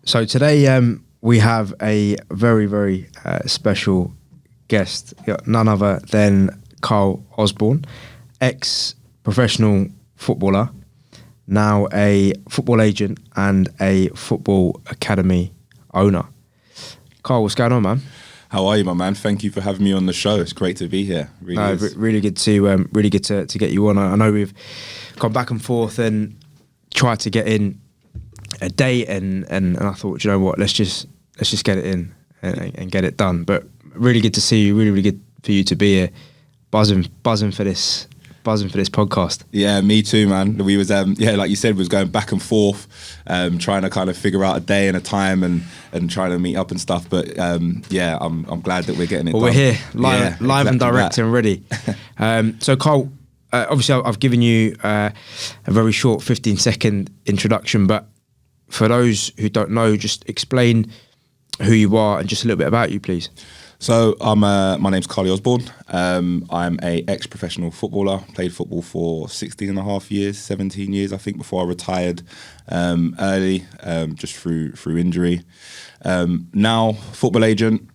So today we have a very, very special guest, none other than Karl Osborne, ex-professional footballer, now a football agent and a football academy owner. Karl, what's going on, man? How are you, my man? Thank you for having me on the show. It's great to be here. Really good to get you on. I know we've gone back and forth and tried to get in a date, and I thought, you know what, let's just get it in and get it done. But really good to see you. Really good for you to be here. Buzzing for this podcast. Yeah, me too, man. We was like you said, was going back and forth, trying to kind of figure out a day and a time and trying to meet up and stuff. But I'm glad that we're getting it done. We're here, live and direct and ready. So Karl, obviously I've given you a very short 15-second introduction, but for those who don't know, just explain who you are and just a little bit about you, please. So my name's Karl Osborne. I'm a ex-professional footballer. Played football for 16 and a half years, 17 years, I think, before I retired early, just through injury. Now, football agent,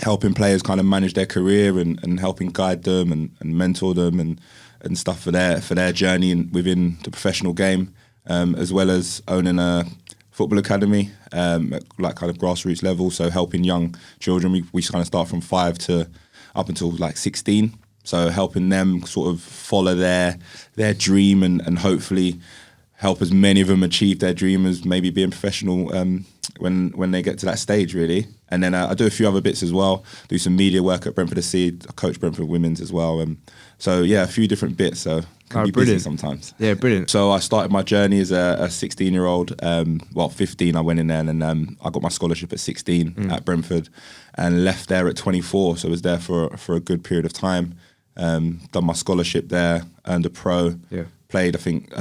helping players kind of manage their career and helping guide them and mentor them and stuff for their journey within the professional game, as well as owning a football academy, like kind of grassroots level. So helping young children, we kind of start from 5 to up until like 16. So helping them sort of follow their dream and hopefully help as many of them achieve their dream as maybe being professional when they get to that stage, really. And then I do a few other bits as well. Do some media work at Brentford SC. I coach Brentford Women's as well. So yeah, a few different bits. So can be busy sometimes. Yeah, brilliant. So I started my journey as a 16-year-old. 15 I went in there, and then I got my scholarship at 16 at Brentford, and left there at 24. So I was there for a good period of time. Done my scholarship there, earned a pro. Yeah. Played, I think,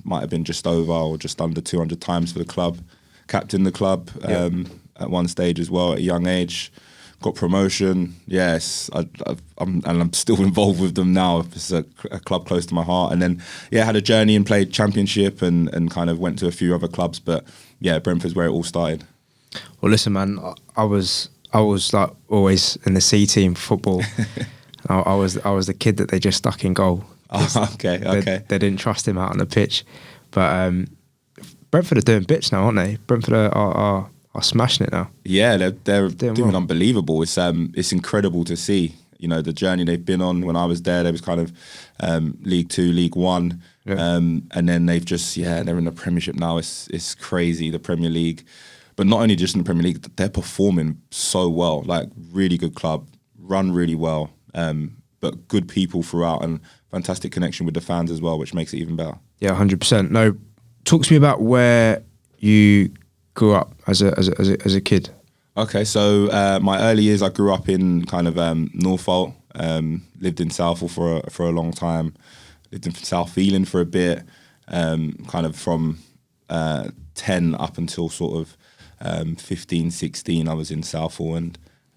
might have been just over or just under 200 times for the club. Captained the club at one stage as well at a young age. Got promotion. Yes, I'm still involved with them now. It's a club close to my heart. And then had a journey and played championship and kind of went to a few other clubs. But yeah, Brentford's where it all started. Well, listen, man, I was like always in the C team for football. I was the kid that they just stuck in goal. Oh, okay. They didn't trust him out on the pitch, but Brentford are doing bits now, aren't they? Brentford are smashing it now. Yeah, they're doing unbelievable. It's incredible to see. You know, the journey they've been on. When I was there, they was kind of League 2, League 1, and then they've just they're in the Premiership now. It's crazy, the Premier League. But not only just in the Premier League, they're performing so well. Like, really good club, run really well, but good people throughout, and fantastic connection with the fans as well, which makes it even better. Yeah, 100%. No, talk to me about where you grew up as a kid. Okay, so my early years, I grew up in kind of Norfolk. Lived in Southall for a long time. Lived in South Ealing for a bit. Kind of from 10 up until sort of 15, 16, I was in Southall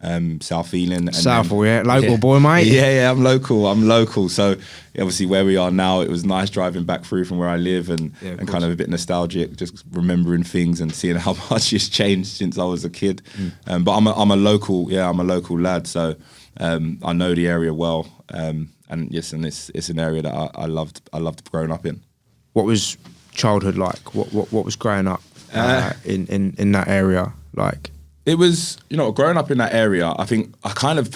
and South Ealing. Southall, local boy, mate. Yeah, I'm local. So obviously where we are now, it was nice driving back through from where I live and kind of a bit nostalgic, just remembering things and seeing how much it's changed since I was a kid. But I'm a local lad, so I know the area well. And it's an area that I loved growing up in. What was childhood like? What was growing up in that area like? It was, growing up in that area, I think I kind of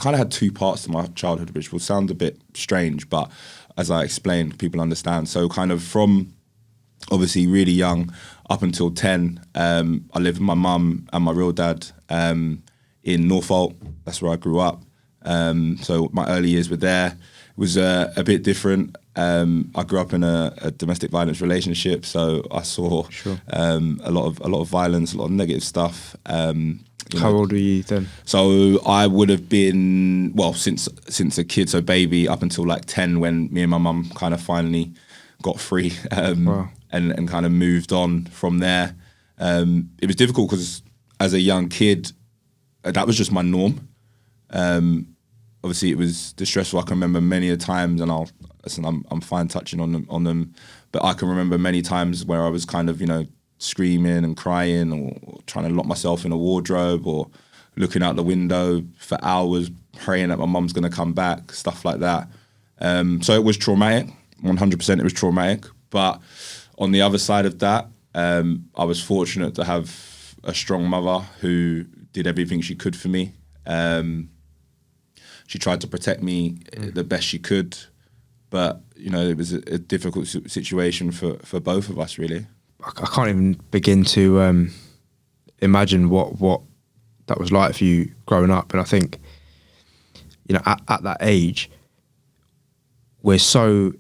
had two parts to my childhood, which will sound a bit strange, but as I explained, people understand. So kind of from obviously really young up until 10, I lived with my mum and my real dad in Norfolk. That's where I grew up. So my early years were there. It was a bit different. I grew up in a domestic violence relationship, so I saw a lot of violence, a lot of negative stuff. How old were you then? So I would have been, since a kid, so baby, up until like 10, when me and my mum kind of finally got free and kind of moved on from there. It was difficult because as a young kid, that was just my norm. Obviously, it was distressful. I can remember many a times, and I'm fine touching on them. But I can remember many times where I was kind of, screaming and crying, or trying to lock myself in a wardrobe, or looking out the window for hours praying that my mum's going to come back, stuff like that. So it was traumatic, 100% it was traumatic. But on the other side of that, I was fortunate to have a strong mother who did everything she could for me. She tried to protect me the best she could, but you know, it was a difficult situation for both of us, really. I can't even begin to imagine what that was like for you growing up. And I think, you know, at that age, we're so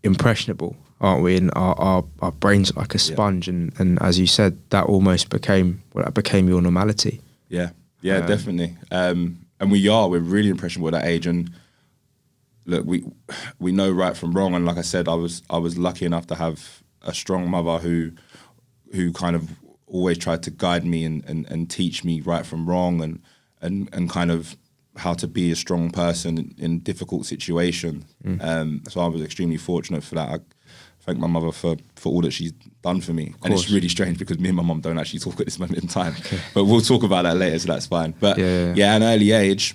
impressionable, aren't we? And our brains are like a sponge, and as you said, that almost became your normality. Yeah, definitely. And we're really impressionable at that age. And look, we know right from wrong. And like I said, I was lucky enough to have a strong mother who kind of always tried to guide me and teach me right from wrong, and kind of how to be a strong person in difficult situations. So I was extremely fortunate for that. I thank my mother for all that she's done for me. And it's really strange because me and my mum don't actually talk at this moment in time. Okay. But we'll talk about that later, so that's fine. But yeah, at an early age,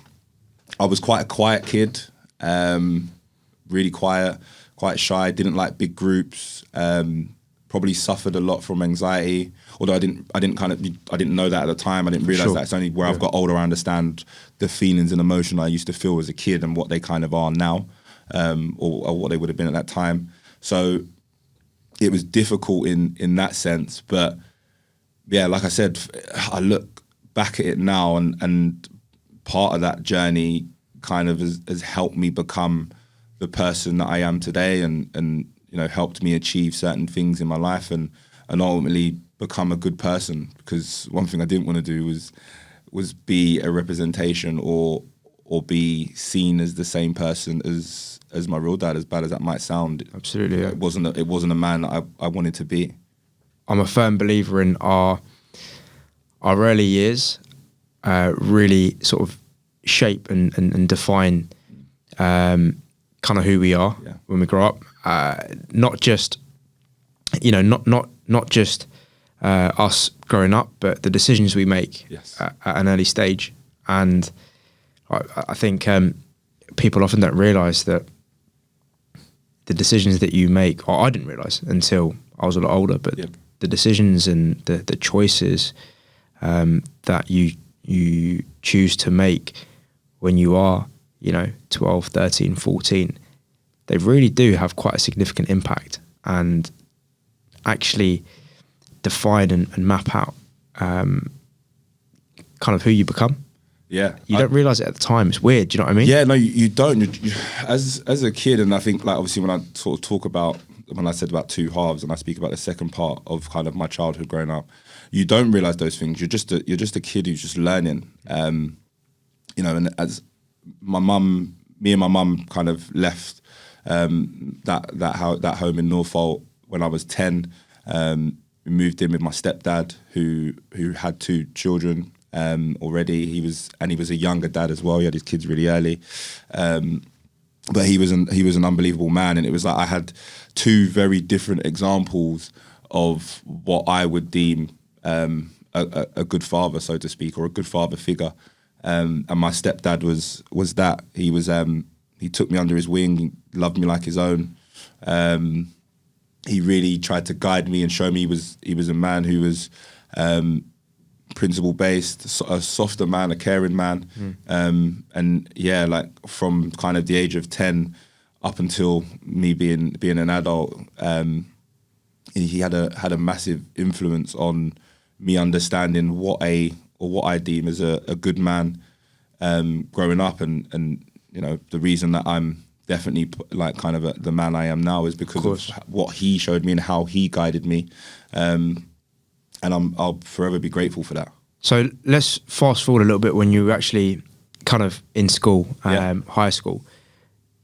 I was quite a quiet kid, really quiet, quite shy, didn't like big groups, probably suffered a lot from anxiety. Although I didn't know that at the time. I didn't realise that. It's only where I've got older I understand the feelings and emotion I used to feel as a kid and what they kind of are now, or what they would have been at that time. So it was difficult in that sense. But yeah, like I said, I look back at it now, and part of that journey kind of has helped me become the person that I am today, and you know, helped me achieve certain things in my life, and ultimately become a good person. Because one thing I didn't want to do was be a representation or be seen as the same person as my real dad, as bad as that might sound. Absolutely, yeah. It wasn't a man that I wanted to be. I'm a firm believer in our early years really sort of shape and define kind of who we are when we grow up. Not just, you know, not just us growing up, but the decisions we make at an early stage. And I think people often don't realise that the decisions that you make, or I didn't realise until I was a lot older, but the decisions and the choices that you choose to make when you are, you know, 12, 13, 14, they really do have quite a significant impact and actually define and map out kind of who you become. Yeah, you don't realise it at the time. It's weird. Do you know what I mean? Yeah, no, you don't. As a kid, and I think, like, obviously when I sort of talk about, when I said about two halves, and I speak about the second part of kind of my childhood growing up, you don't realise those things. You're just a kid who's just learning. You know, and as me and my mum kind of left that home in Norfolk when I was 10. We moved in with my stepdad, who had two children already. He was a younger dad as well. He had his kids really early, but he was an unbelievable man. And it was like I had two very different examples of what I would deem a good father, so to speak, or a good father figure. And my stepdad was that. He took me under his wing, he loved me like his own. He really tried to guide me and show me he was a man who was principle based, a softer man, a caring man. And yeah, like from kind of the age of 10 up until me being an adult, he had a massive influence on me understanding what I deem as a good man growing up, and you know, the reason that I'm definitely like kind of the man I am now is because of what he showed me and how he guided me, and I'll forever be grateful for that. So let's fast forward a little bit when you were actually kind of in school, high school.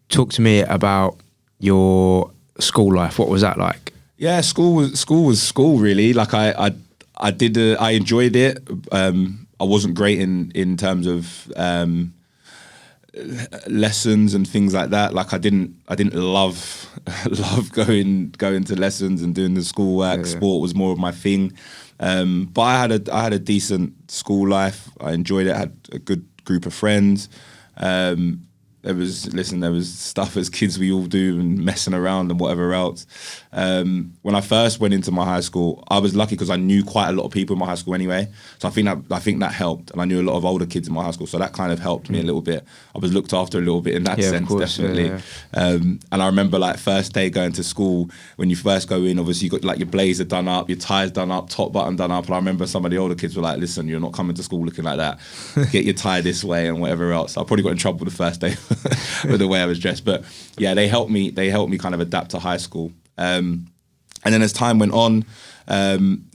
Talk to me about your school life. What was that like? Yeah, school was school really. Like I enjoyed it. I wasn't great in terms of lessons and things like that. Like I didn't love going to lessons and doing the schoolwork. Yeah. Sport was more of my thing. But I had a decent school life. I enjoyed it. I had a good group of friends. There was stuff as kids we all do and messing around and whatever else. When I first went into my high school, I was lucky because I knew quite a lot of people in my high school anyway. So I think that helped, and I knew a lot of older kids in my high school, so that kind of helped me a little bit. I was looked after a little bit in that sense, course, definitely. And I remember like first day going to school, when you first go in, obviously you got like your blazer done up, your ties done up, top button done up. And I remember some of the older kids were like, "Listen, you're not coming to school looking like that. Get your tie this way and whatever else." I probably got in trouble the first day with the way I was dressed, but yeah, they helped me kind of adapt to high school. And then as time went on,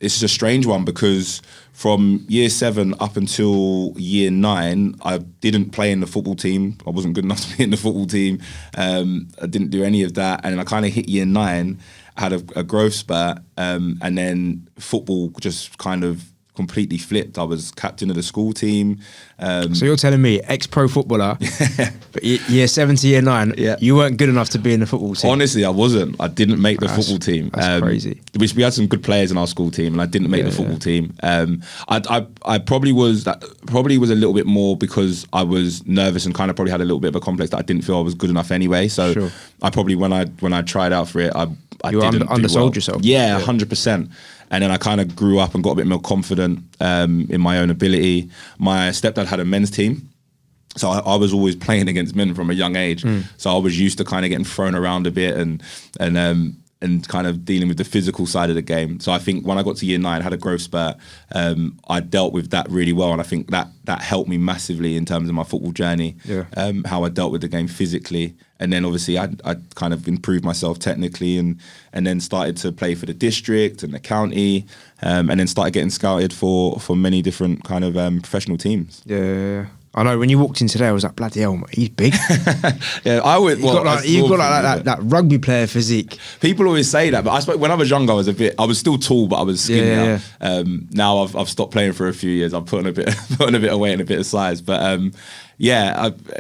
it's a strange one because from year 7 up until year 9, I didn't play in the football team. I wasn't good enough to be in the football team. I didn't do any of that. And then I kind of hit year 9, had a growth spurt, and then football just kind of completely flipped. I was captain of the school team. So you're telling me, ex-pro footballer, but year 7 to year 9, you weren't good enough to be in the football team? Honestly, I wasn't. I didn't make the football team. That's crazy. We had some good players in our school team, and I didn't make the football team. I probably was a little bit more because I was nervous and kind of probably had a little bit of a complex that I didn't feel I was good enough anyway. So I probably, when I tried out for it, I didn't undersold yourself. Yeah, 100%. And then I kind of grew up and got a bit more confident in my own ability. My stepdad had a men's team, so I was always playing against men from a young age. So I was used to kind of getting thrown around a bit and kind of dealing with the physical side of the game. So I think when I got to year 9, I had a growth spurt. I dealt with that really well, and I think that helped me massively in terms of my football journey. How I dealt with the game physically. And then obviously I kind of improved myself technically and then started to play for the district and the county, and then started getting scouted for many different kind of professional teams. Yeah. I know, when you walked in today, I was like, bloody hell, mate, he's big. You've got that rugby player physique. People always say that, but I suppose when I was younger, I was still tall, but I was skinnier. Now I've stopped playing for a few years. I've put on a bit of weight and a bit of size, but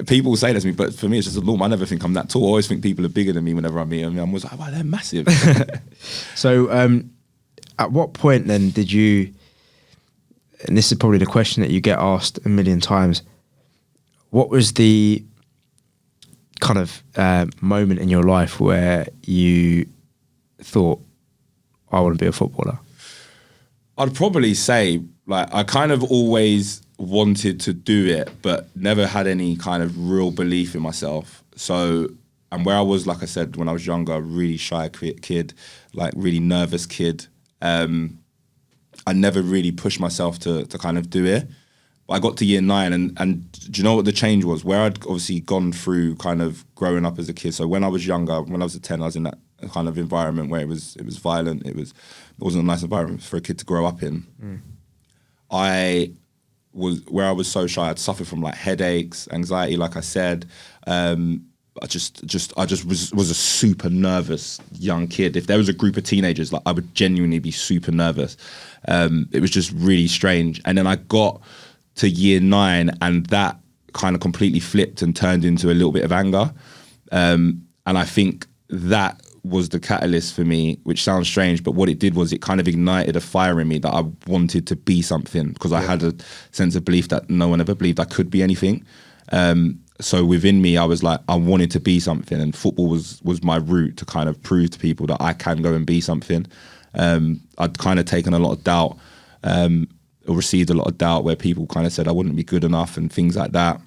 people say that to me, but for me, it's just a norm. I never think I'm that tall. I always think people are bigger than me whenever I meet them. I'm always like, wow, they're massive. So at what point then did you, and this is probably the question that you get asked a million times, what was the kind of moment in your life where you thought, I want to be a footballer? I'd probably say, like, I kind of always wanted to do it, but never had any kind of real belief in myself. So, and where I was, like I said, when I was younger, really shy kid, like really nervous kid. I never really pushed myself to kind of do it. But I got to year 9 and do you know what the change was? Where I'd obviously gone through kind of growing up as a kid. So when I was younger, when I was 10, I was in that kind of environment where it was violent. It wasn't a nice environment for a kid to grow up in. I was so shy. I'd suffered from like headaches, anxiety, like I said. I just was a super nervous young kid. If there was a group of teenagers, like I would genuinely be super nervous. It was just really strange. And then I got to year 9 and that kind of completely flipped and turned into a little bit of anger. And I think that was the catalyst for me, which sounds strange, but what it did was it kind of ignited a fire in me that I wanted to be something, because I had a sense of belief that no one ever believed I could be anything. So within me, I was like, I wanted to be something, and football was my route to kind of prove to people that I can go and be something. I'd kind of taken a lot of doubt, or received a lot of doubt where people kind of said I wouldn't be good enough and things like that.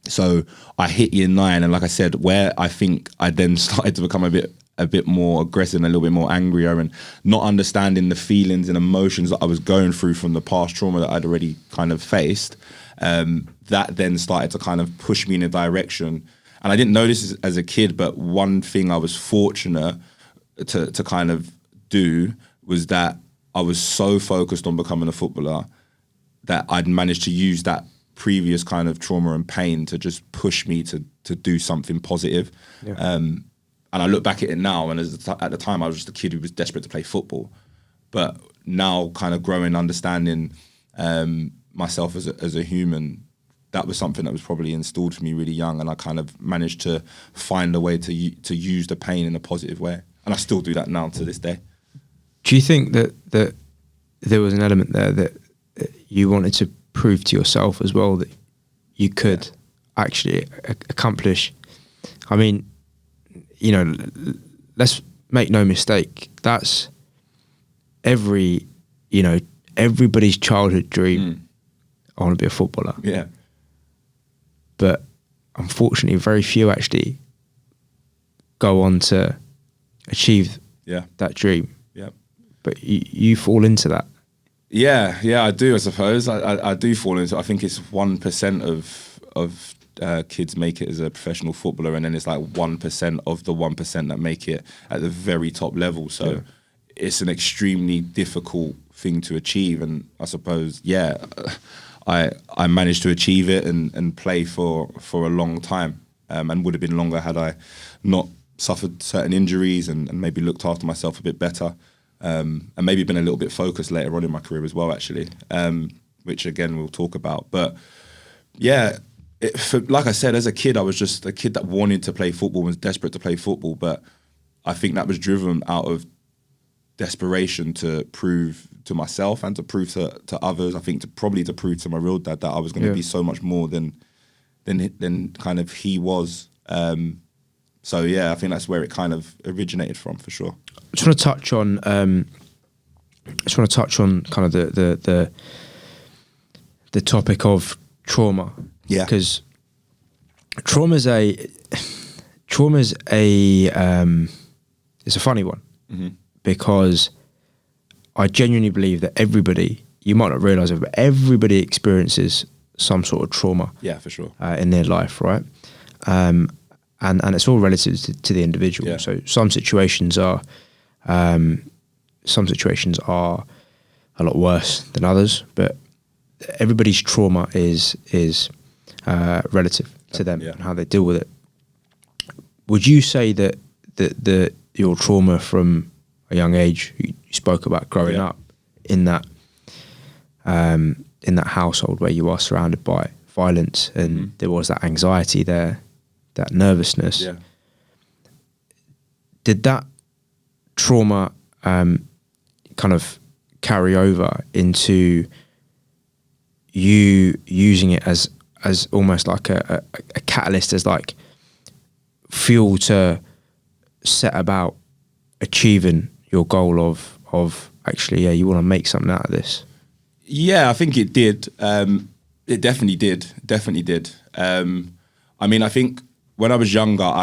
So I hit year 9, and like I said, where I think I then started to become a bit more aggressive and a little bit more angrier and not understanding the feelings and emotions that I was going through from the past trauma that I'd already kind of faced. That then started to kind of push me in a direction. And I didn't know this as a kid, but one thing I was fortunate to kind of do was that I was so focused on becoming a footballer that I'd managed to use that previous kind of trauma and pain to just push me to do something positive. And I look back at it now, and at the time I was just a kid who was desperate to play football. But now kind of growing, understanding myself as a human, that was something that was probably installed for me really young, and I kind of managed to find a way to use the pain in a positive way, and I still do that now to this day. Do you think that there was an element there that you wanted to prove to yourself as well that you could actually accomplish? I mean, you know, let's make no mistake, that's everybody's childhood dream. I want to be a footballer. Yeah. But unfortunately, very few actually go on to achieve that dream. Yeah. But you fall into that. Yeah, I do. I suppose I do fall into. I think it's 1% of kids make it as a professional footballer, and then it's like 1% of the 1% that make it at the very top level. So it's an extremely difficult thing to achieve, and I suppose I managed to achieve it and play for a long time, and would have been longer had I not suffered certain injuries and maybe looked after myself a bit better, and maybe been a little bit focused later on in my career as well, actually, which again we'll talk about. But yeah, like I said, as a kid, I was just a kid that wanted to play football, was desperate to play football, but I think that was driven out of desperation to prove to myself and to prove to others. I think to prove to my real dad that I was going to be so much more than kind of he was. So yeah, I think that's where it kind of originated from, for sure. I just want to touch on kind of the topic of trauma. Yeah, because trauma's a it's a funny one. Mm-hmm. Because I genuinely believe that everybody, you might not realise it, but everybody experiences some sort of trauma. Yeah, for sure. In their life, right? And it's all relative to the individual. Yeah. So some situations are a lot worse than others, but everybody's trauma is relative to them and how they deal with it. Would you say that your trauma from a young age, you spoke about growing up in that household where you are surrounded by violence and there was that anxiety there, that nervousness. Yeah. Did that trauma kind of carry over into you using it as almost like a catalyst, as like fuel to set about achieving your goal of actually, you want to make something out of this? Yeah, I think it did. It definitely did. I mean, I think when I was younger, when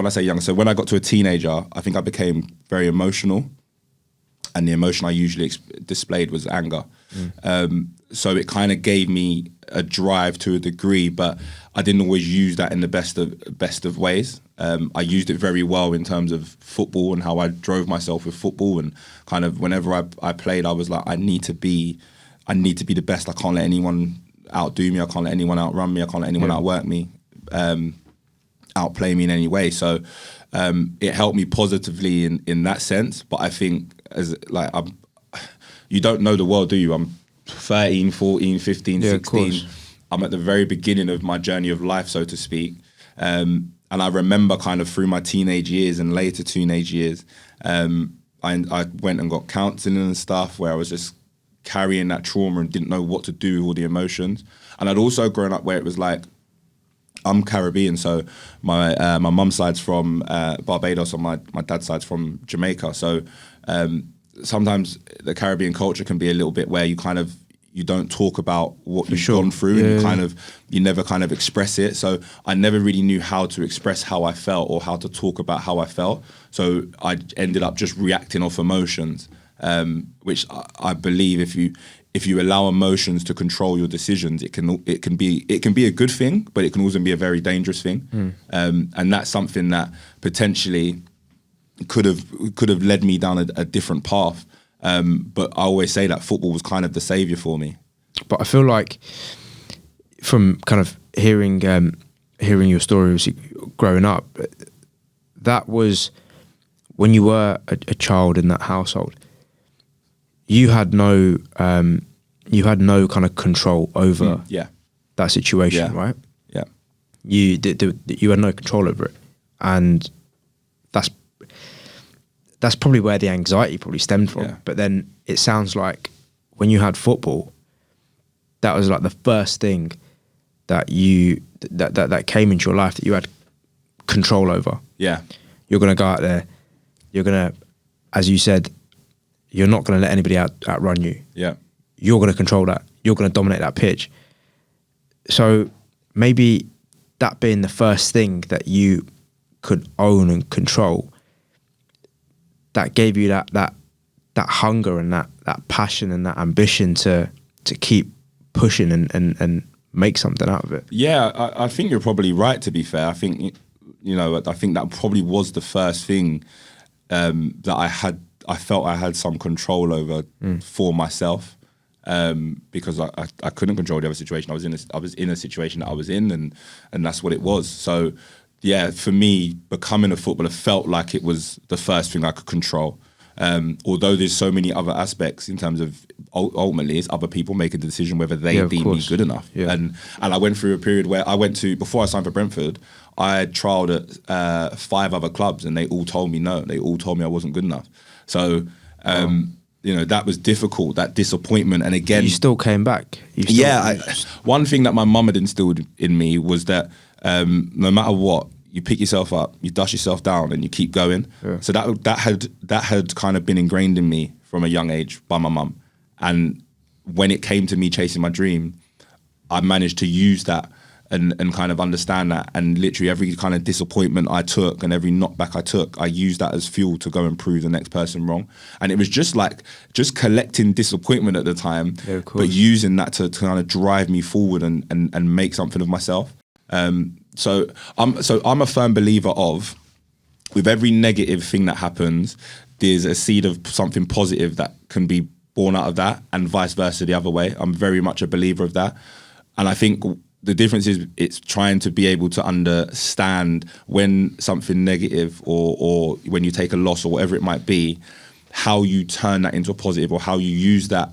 I say young, so when I got to a teenager, I think I became very emotional, and the emotion I usually displayed was anger. So it kind of gave me a drive to a degree, but I didn't always use that in the best of ways. I used it very well in terms of football and how I drove myself with football, and kind of whenever I played, I was like, I need to be the best. I can't let anyone outdo me. I can't let anyone outrun me. I can't let anyone outwork me, outplay me in any way. So it helped me positively in that sense. But I think you don't know the world, do you? I'm 13, 14, 15, 16. I'm at the very beginning of my journey of life, so to speak. And I remember kind of through my teenage years and later teenage years, I went and got counselling and stuff where I was just carrying that trauma and didn't know what to do with all the emotions. And I'd also grown up where it was like, I'm Caribbean, so my mum's side's from Barbados and my dad's side's from Jamaica. So sometimes the Caribbean culture can be a little bit where you don't talk about what you've gone through, and you never kind of express it. So I never really knew how to express how I felt or how to talk about how I felt. So I ended up just reacting off emotions, which I believe if you allow emotions to control your decisions, it can be a good thing, but it can also be a very dangerous thing. And that's something that potentially could have led me down a different path. But I always say that football was kind of the saviour for me. But I feel like from kind of hearing your story growing up, that was when you were a child in that household, you had no you had no kind of control over Yeah. that situation, Yeah. right? Yeah. You had no control over it, and that's probably where the anxiety probably stemmed from. Yeah. But then it sounds like when you had football, that was like the first thing that that came into your life that you had control over. Yeah. You're going to go out there, you're going to, as you said, you're not going to let anybody outrun you. Yeah. You're going to control that. You're going to dominate that pitch. So maybe that being the first thing that you could own and control, that gave you that hunger and that passion and that ambition to keep pushing and make something out of it. Yeah, I think you're probably right, to be fair. I think, I think that probably was the first thing that I felt I had some control over for myself, because I couldn't control the other situation. I was in a situation that I was in, and that's what it was. So yeah, for me, becoming a footballer felt like it was the first thing I could control. Although there's so many other aspects in terms of ultimately it's other people making the decision whether they deem me good enough. Yeah. And I went through a period where before I signed for Brentford, I trialled at 5 other clubs and they all told me no. They all told me I wasn't good enough. So, that was difficult, that disappointment. And again, you still came back. One thing that my mum had instilled in me was that no matter what, you pick yourself up, you dust yourself down, and you keep going. Yeah. So that had kind of been ingrained in me from a young age by my mum. And when it came to me chasing my dream, I managed to use that and kind of understand that. And literally every kind of disappointment I took and every knockback I took, I used that as fuel to go and prove the next person wrong. And it was just collecting disappointment at the time, but using that to kind of drive me forward and make something of myself. So I'm a firm believer of, with every negative thing that happens, there's a seed of something positive that can be born out of that, and vice versa the other way. I'm very much a believer of that. And I think the difference is it's trying to be able to understand when something negative or when you take a loss or whatever it might be, how you turn that into a positive, or how you use that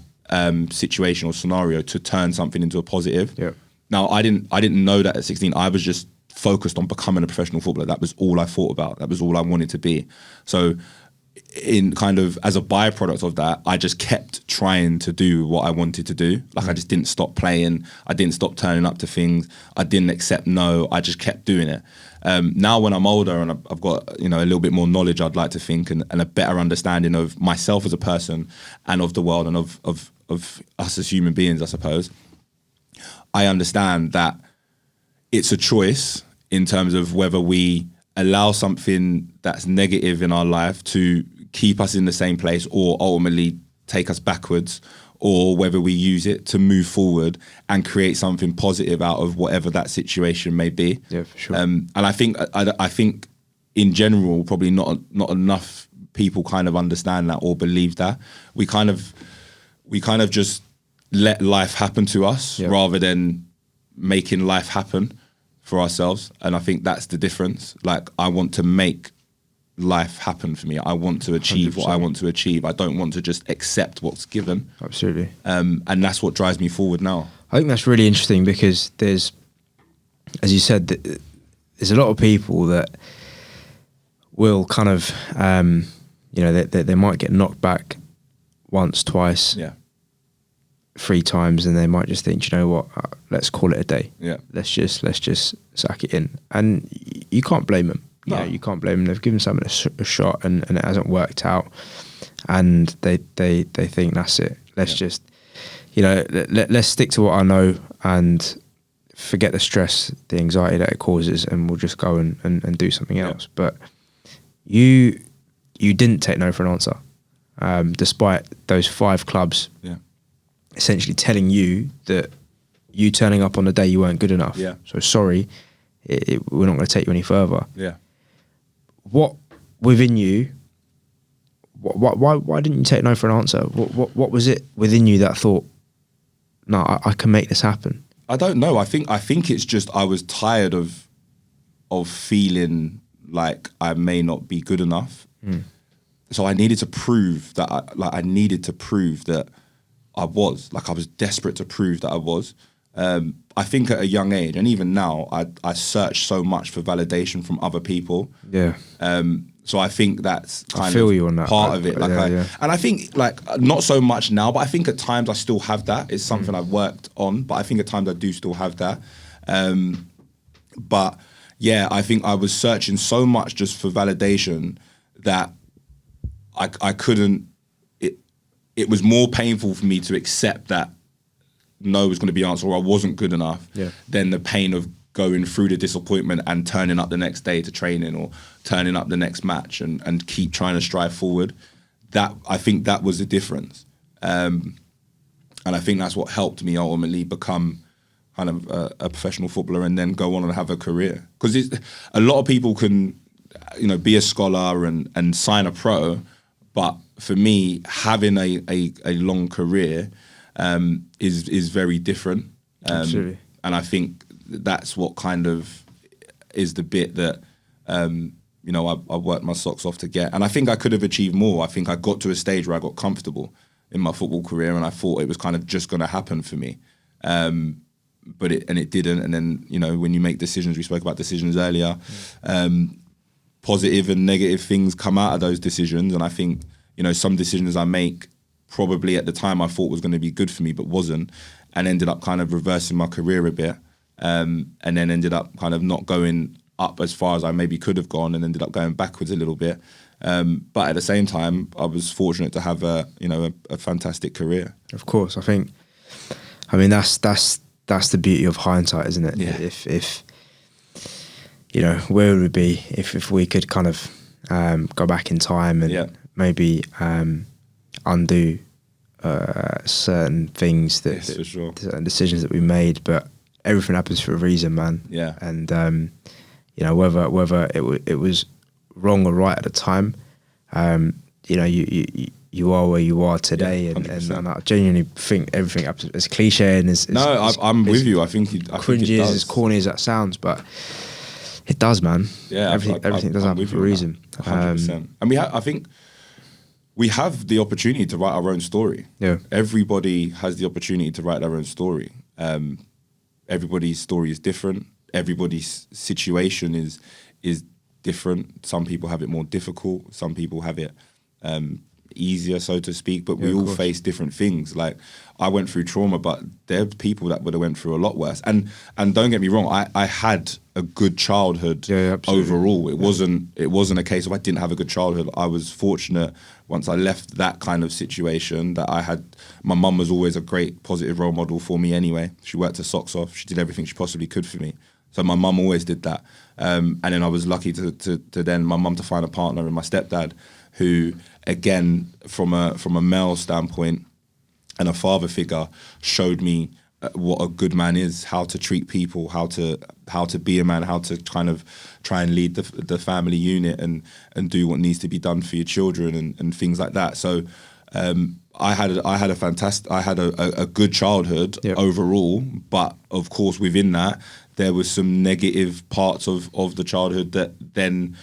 situation or scenario to turn something into a positive. Yeah. Now, I didn't know that at 16. I was just focused on becoming a professional footballer. That was all I thought about. That was all I wanted to be. So in kind of as a byproduct of that, I just kept trying to do what I wanted to do. Like I just didn't stop playing. I didn't stop turning up to things. I didn't accept no. I just kept doing it. Now when I'm older and I've got a little bit more knowledge, I'd like to think, and a better understanding of myself as a person and of the world and of us as human beings, I suppose, I understand that it's a choice in terms of whether we allow something that's negative in our life to keep us in the same place or ultimately take us backwards, or whether we use it to move forward and create something positive out of whatever that situation may be. Yeah, for sure. And I think in general, probably not enough people kind of understand that or believe that. We kind of just let life happen to us rather than making life happen for ourselves. And I think that's the difference. Like, I want to make life happen for me. I want to achieve 100%. What I want to achieve. I don't want to just accept what's given. Absolutely. And that's what drives me forward now. I think that's really interesting because there's, as you said, there's a lot of people that will kind of, they might get knocked back once, twice, 3 times, and they might just think, you know what, let's call it a day. Yeah. Let's just sack it in. And you can't blame them. No. You can't blame them. They've given something a shot and it hasn't worked out. And they think that's it. Let's just, let's stick to what I know and forget the stress, the anxiety that it causes, and we'll just go and do something else. But you didn't take no for an answer, despite those 5 clubs essentially telling you that you turning up on the day you weren't good enough. Yeah. So sorry, we're not going to take you any further. Yeah. What within you? Why didn't you take no for an answer? What was it within you that thought, no, I can make this happen? I don't know. I think it's just I was tired of feeling like I may not be good enough. So I needed to prove that I was. Like I was desperate to prove that I was. I think at a young age, and even now, I search so much for validation from other people. Yeah. So I think that's I feel you on that, part of it. Like yeah. And I think like not so much now, but I think at times I still have that. It's something I've worked on, but I think at times I do still have that. But yeah, I think I was searching so much just for validation that I couldn't. It was more painful for me to accept that no was going to be answered or I wasn't good enough than the pain of going through the disappointment and turning up the next day to training or turning up the next match and keep trying to strive forward. That I think that was the difference. And I think that's what helped me ultimately become kind of a professional footballer and then go on and have a career. Because a lot of people can, be a scholar and sign a pro, but for me, having a long career is very different. Absolutely. And I think that's what kind of is the bit that I worked my socks off to get. And I think I could have achieved more. I think I got to a stage where I got comfortable in my football career, and I thought it was kind of just going to happen for me. But it didn't. And then when you make decisions, we spoke about decisions earlier. Positive and negative things come out of those decisions, and I think some decisions I make probably at the time I thought was going to be good for me, but wasn't, and ended up kind of reversing my career a bit, and then ended up kind of not going up as far as I maybe could have gone, and ended up going backwards a little bit. But at the same time, I was fortunate to have a fantastic career. Of course, I mean that's the beauty of hindsight, isn't it? Yeah. If where would we be if we could kind of go back in time and maybe undo certain things For sure. certain decisions that we made, but everything happens for a reason, man. Yeah. And whether it was wrong or right at the time, you are where you are today, and I genuinely think everything happens. As cliche and I'm with you. I think cringy as corny as that sounds, but it does, man. Yeah, everything does happen for a reason. 100%. And I think we have the opportunity to write our own story. Yeah. Everybody has the opportunity to write their own story. Everybody's story is different. Everybody's situation is different. Some people have it more difficult. Some people have it easier, so to speak. But we all face different things. Like I went through trauma, but there are people that would have went through a lot worse. And don't get me wrong, I had a good childhood overall. It wasn't a case of I didn't have a good childhood. I was fortunate once I left that kind of situation that I had. My mum was always a great positive role model for me anyway. She worked her socks off. She did everything she possibly could for me. So my mum always did that. And then I was lucky to then my mum to find a partner in my stepdad who, again, from a male standpoint and a father figure, showed me what a good man is, how to treat people, how to be a man, how to kind of try and lead the family unit and do what needs to be done for your children and things like that. So I had a good childhood overall, but of course within that there was some negative parts of the childhood that then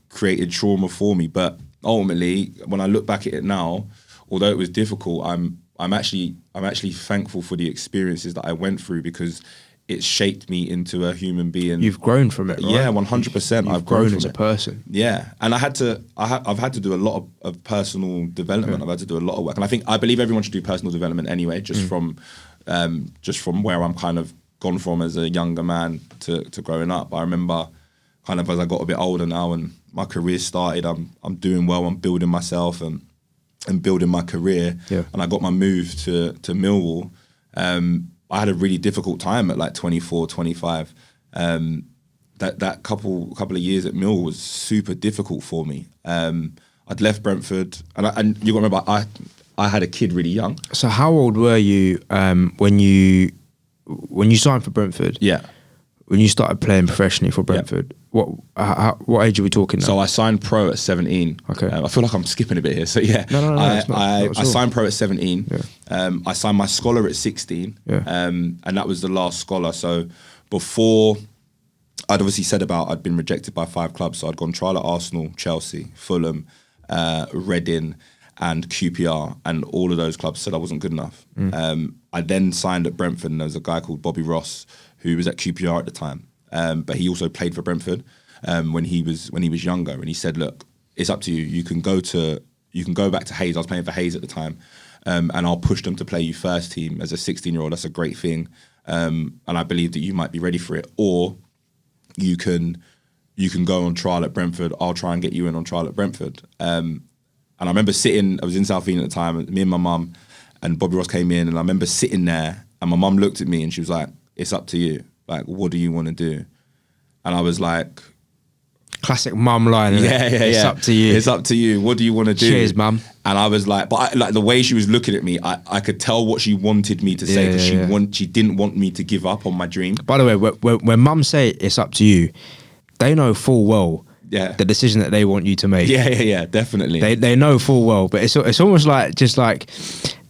created trauma for me. But ultimately, when I look back at it now, although it was difficult, I'm actually thankful for the experiences that I went through because it shaped me into a human being. You've grown from it, right? Yeah, 100%. I've grown as a person. Yeah, and I've had to do a lot of personal development. I've had to do a lot of work, and I believe everyone should do personal development anyway. Just from where I'm kind of gone from as a younger man to growing up. I remember kind of as I got a bit older now and my career started. I'm doing well. I'm building myself and building my career. Yeah. And I got my move to Millwall. I had a really difficult time at like 24, 25. That couple of years at Millwall was super difficult for me. I'd left Brentford, and you got to remember I had a kid really young. So how old were you when you signed for Brentford? Yeah. When you started playing professionally for Brentford, what age are we talking now? So I signed pro at 17. Okay. I feel like I'm skipping a bit here. So yeah, no, I signed pro at 17. Yeah. I signed my scholar at 16. Yeah. And that was the last scholar. So before, I'd obviously said I'd been rejected by 5 clubs. So I'd gone trial at Arsenal, Chelsea, Fulham, Reading. and QPR, and all of those clubs said I wasn't good enough. I then signed at Brentford, and there was a guy called Bobby Ross who was at QPR at the time, but he also played for Brentford when he was younger, and he said, "Look, it's up to you. You can go back to Hayes. I was playing for Hayes at the time, and I'll push them to play you first team as a 16-year-old. That's a great thing, and I believe that you might be ready for it. Or you can go on trial at Brentford. I'll try and get you in on trial at Brentford." And I remember I was in South Ealing at the time, me and my mum, and Bobby Ross came in, and I remember sitting there, and my mum looked at me and she was like, "It's up to you. Like, what do you want to do?" And I was like, classic mum line. It's up to you. It's up to you. What do you want to do? Cheers, mum. And I was like, like the way she was looking at me, I could tell what she wanted me to say, because she didn't want me to give up on my dream. By the way, when mum say it's up to you, they know full well the decision that they want you to make. Yeah, definitely. They know full well, but it's almost like just like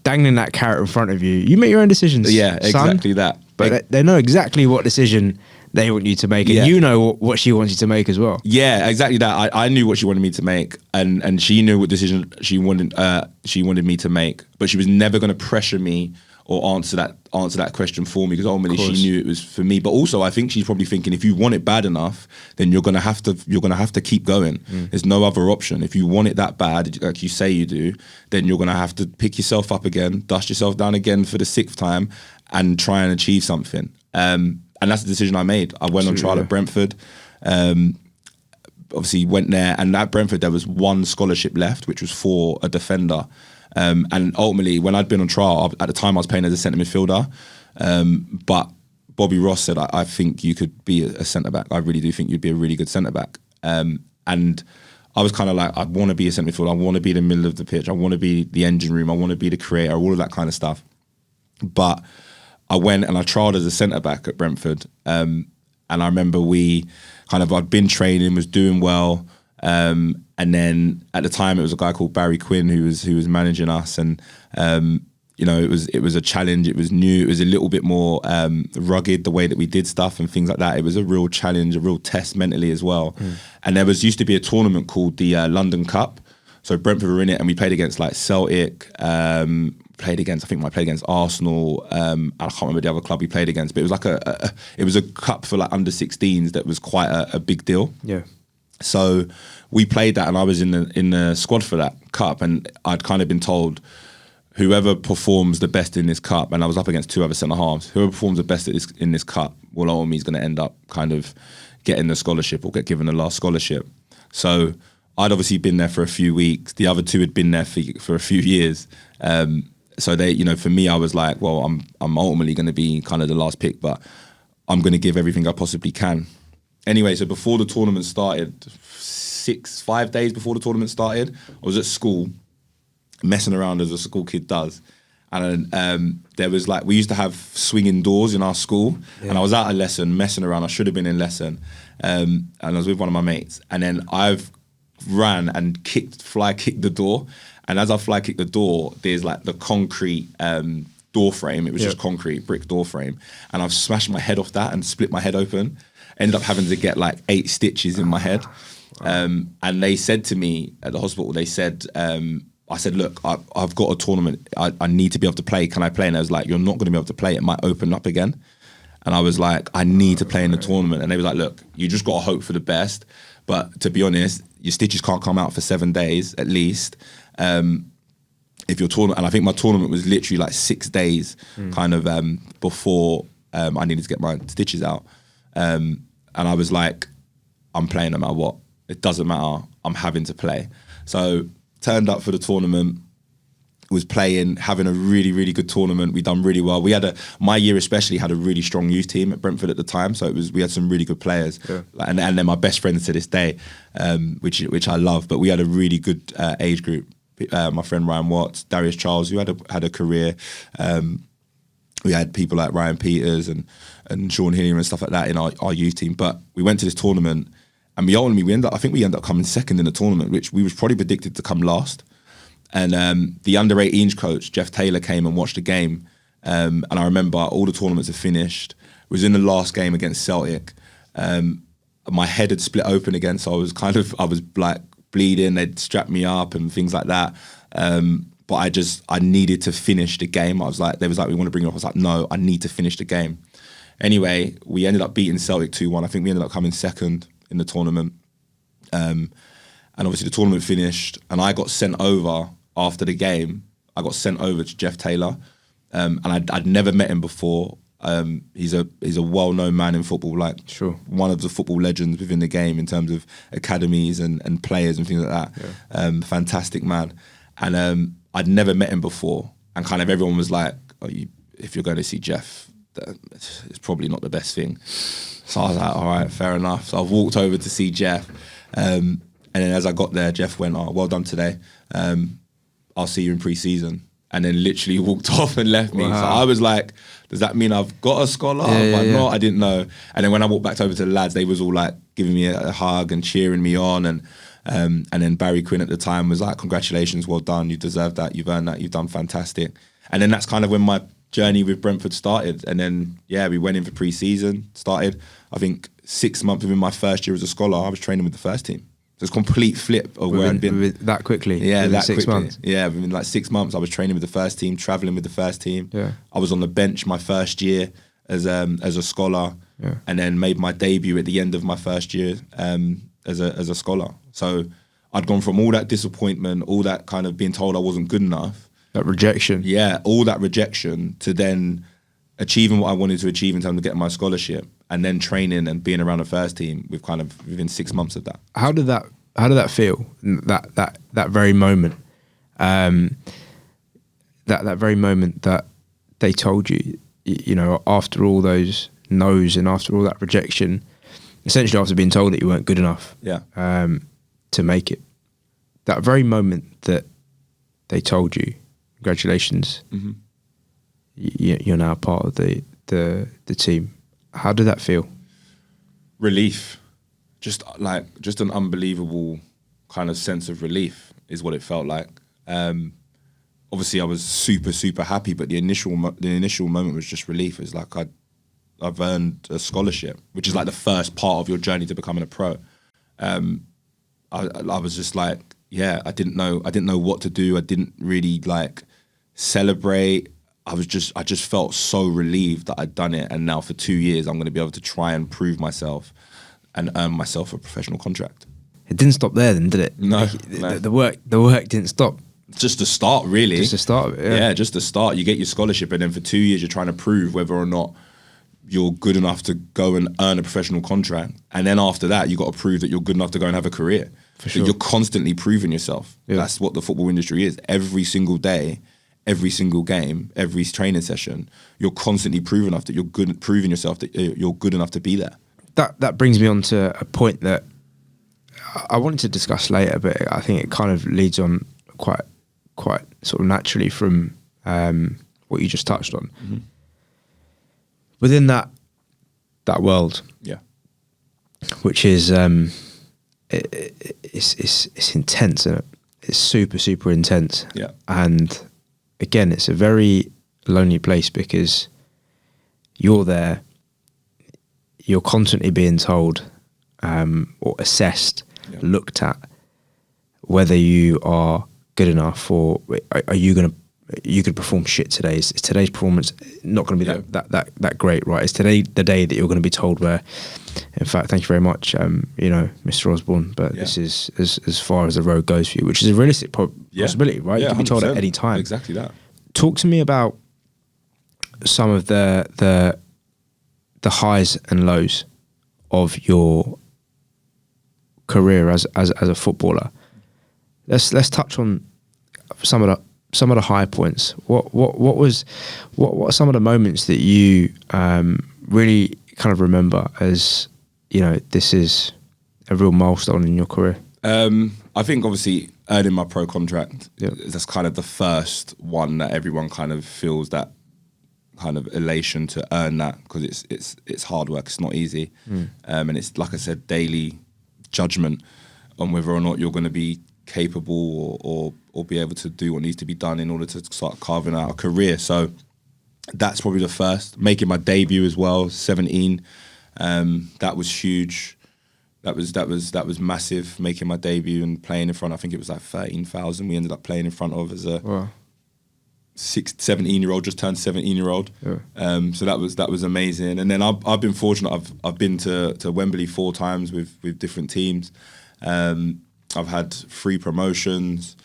dangling that carrot in front of you. You make your own decisions. Yeah, exactly son, that. But they know exactly what decision they want you to make, and you know what she wants you to make as well. Yeah, exactly that. I knew what she wanted me to make, and she knew what decision she wanted me to make, but she was never going to pressure me or answer that question for me, because ultimately she knew it was for me. But also, I think she's probably thinking, if you want it bad enough, then you're gonna have to keep going. There's no other option. If you want it that bad, like you say you do, then you're gonna have to pick yourself up again, dust yourself down again for the 6th time, and try and achieve something. And that's the decision I made. I went on trial at Brentford. Obviously went there, and at Brentford there was one scholarship left, which was for a defender. And ultimately, when I'd been on trial, at the time I was playing as a centre midfielder, but Bobby Ross said, I think you could be a centre back. I really do think you'd be a really good centre back. And I was kind of like, I want to be a centre midfielder. I want to be in the middle of the pitch. I want to be the engine room. I want to be the creator, all of that kind of stuff. But I went and I trialled as a centre back at Brentford. And I remember I'd been training, was doing well. And then at the time it was a guy called Barry Quinn who was managing us, and it was a challenge. It was new. It was a little bit more rugged, the way that we did stuff and things like that. It was a real challenge, a real test mentally as well. And there used to be a tournament called the London Cup. So Brentford were in it, and we played against like Celtic. I think I played against Arsenal. I can't remember the other club we played against, but it was like it was a cup for like under 16s that was quite a big deal. Yeah. So we played that, and I was in the squad for that cup, and I'd kind of been told, whoever performs the best in this cup, and I was up against 2 other centre halves, whoever performs the best in this cup, well, ultimately is going to end up kind of getting the scholarship or get given the last scholarship. So I'd obviously been there for a few weeks. The other 2 had been there for a few years. So they, for me, I was like, well, I'm ultimately going to be kind of the last pick, but I'm going to give everything I possibly can. Anyway, so before the tournament started, 5 days before the tournament started, I was at school, messing around as a school kid does. And there was we used to have swinging doors in our school, and I was out of lesson, messing around. I should have been in lesson. And I was with one of my mates. And then I've ran and fly kicked the door. And as I fly kicked the door, there's the concrete door frame. It was just concrete, brick door frame. And I've smashed my head off that and split my head open. Ended up having to get 8 stitches in my head. And they said to me at the hospital, I said, look, I've got a tournament. I need to be able to play. Can I play? And I was like, you're not going to be able to play. It might open up again. And I was like, I need to play in the tournament. And they was like, look, you just got to hope for the best. But to be honest, your stitches can't come out for 7 days at least. If your tournament, and I think my tournament was literally 6 days kind of before I needed to get my stitches out. And I was like, I'm playing no matter what. It doesn't matter. I'm having to play. So turned up for the tournament, was playing, having a really, really good tournament. We done really well. My year especially had a really strong youth team at Brentford at the time. So we had some really good players. Yeah. And they're my best friends to this day, which I love. But we had a really good age group. My friend Ryan Watts, Darius Charles, who had a career. We had people like Ryan Peters and Sean Hillier and stuff like that in our youth team. But we went to this tournament, and we ended up coming second in the tournament, which we was probably predicted to come last. And the under-18s coach, Jeff Taylor, came and watched the game. And I remember all the tournaments had finished. It was in the last game against Celtic. My head had split open again, so I was bleeding, they'd strap me up and things like that. But I needed to finish the game. I was like, they was like, we want to bring you up. I was like, no, I need to finish the game. Anyway, we ended up beating Celtic 2-1. I think we ended up coming second in the tournament. And obviously the tournament finished and I got sent over after the game. I got sent over to Jeff Taylor. And I'd never met him before. He's a well-known man in football, like one of the football legends within the game in terms of academies and players and things like that. Yeah. Fantastic man. And I'd never met him before. And kind of everyone was like, if you're going to see Jeff, it's probably not the best thing. So I was like, all right, fair enough. So I walked over to see Jeff. And then as I got there, Jeff went, oh, well done today. I'll see you in pre-season. And then literally walked off and left me. Wow. So I was like, does that mean I've got a scholar? Not? I didn't know. And then when I walked back over to the lads, they was all like giving me a hug and cheering me on. And then Barry Quinn at the time was like, congratulations, well done. You deserve that. You've earned that. You've done fantastic. And then that's kind of when my journey with Brentford started. And then, we went in for pre-season, started. I think 6 months within my first year as a scholar, I was training with the first team. So it's a complete flip of where I'd been. That quickly? Yeah, that 6 quickly. months. Yeah, within like 6 months, I was training with the first team, travelling with the first team. Yeah. I was on the bench my first year as a scholar, and then made my debut at the end of my first year as a scholar. So I'd gone from all that disappointment, all that kind of being told I wasn't good enough. That rejection. Yeah, all that rejection to then achieving what I wanted to achieve in terms of getting my scholarship and then training and being around the first team with kind of within 6 months of that. How did that feel? That very moment, that very moment that they told you, after all those no's and after all that rejection, essentially after being told that you weren't good enough, to make it. That very moment that they told you, congratulations, you're now part of the team. How did that feel? Relief. Just an unbelievable kind of sense of relief is what it felt like. Obviously, I was super, super happy, but the initial moment was just relief. It's like I've earned a scholarship, which is like the first part of your journey to becoming a pro. I was just like, I didn't know what to do. I didn't really like celebrate. I just felt so relieved that I'd done it, and now for 2 years I'm going to be able to try and prove myself and earn myself a professional contract. It didn't stop there then, did it? No. The work didn't stop. Just the start, really. Just the start of it, yeah, just the start. You get your scholarship, and then for 2 years you're trying to prove whether or not you're good enough to go and earn a professional contract. And then after that, you got to prove that you're good enough to go and have a career. For sure. You're constantly proving yourself. Yeah. That's what the football industry is. Every single day, every single game, every training session, you're constantly proving yourself that you're good enough to be there. That brings me on to a point that I wanted to discuss later, but I think it kind of leads on quite sort of naturally from what you just touched on. Mm-hmm. Within that world, which is it's intense, and it's super, super intense. Yeah, and again, it's a very lonely place because you're there. You're constantly being told or assessed, looked at, whether you are good enough, or are you could perform shit today. Is today's performance not going to be that great, right? Is today the day that you're going to be told where, in fact, thank you very much, Mr. Osborne, but this is as far as the road goes for you, which is a realistic possibility, right? You can be told at any time. Exactly that. Talk to me about some of the highs and lows of your career as a footballer. Let's touch on some of the high points. What are some of the moments that you really kind of remember as, this is a real milestone in your career? I think obviously earning my pro contract, that's kind of the first one that everyone kind of feels that kind of elation to earn that, because it's hard work. It's not easy, and it's, like I said, daily judgment on whether or not you're going to be capable or be able to do what needs to be done in order to start carving out a career. So that's probably the first. Making my debut as well, 17, that was huge. That was massive, making my debut and playing in front. I think it was like 13,000. We ended up playing in front of as a Wow. 17-year-old, just turned 17-year-old. Yeah. So that was amazing. And then I've been fortunate. I've been to Wembley 4 times with different teams. I've had 3 promotions,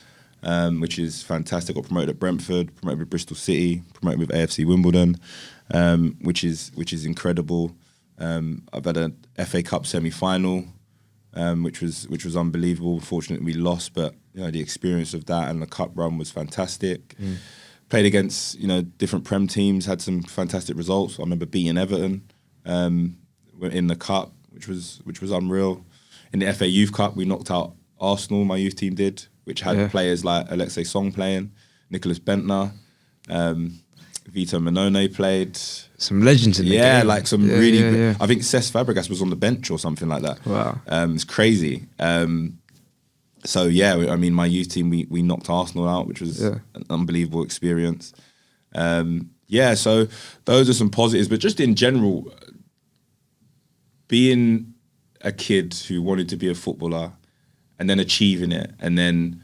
which is fantastic. Got promoted at Brentford, promoted with Bristol City, promoted with AFC Wimbledon, which is incredible. I've had an FA Cup semi-final, which was unbelievable. Unfortunately, we lost, but the experience of that and the cup run was fantastic. Played against different Prem teams, had some fantastic results. I remember beating Everton in the cup, which was unreal. In the FA Youth Cup, we knocked out Arsenal. My youth team did, which had players like Alexei Song playing, Nicholas Bentner, Vito Manone played. Some legends in the game. Like some really. I think Cesc Fabregas was on the bench or something like that. Wow. It's crazy. So I mean, my youth team, we knocked Arsenal out, which was an unbelievable experience. So those are some positives, but just in general, being a kid who wanted to be a footballer and then achieving it, and then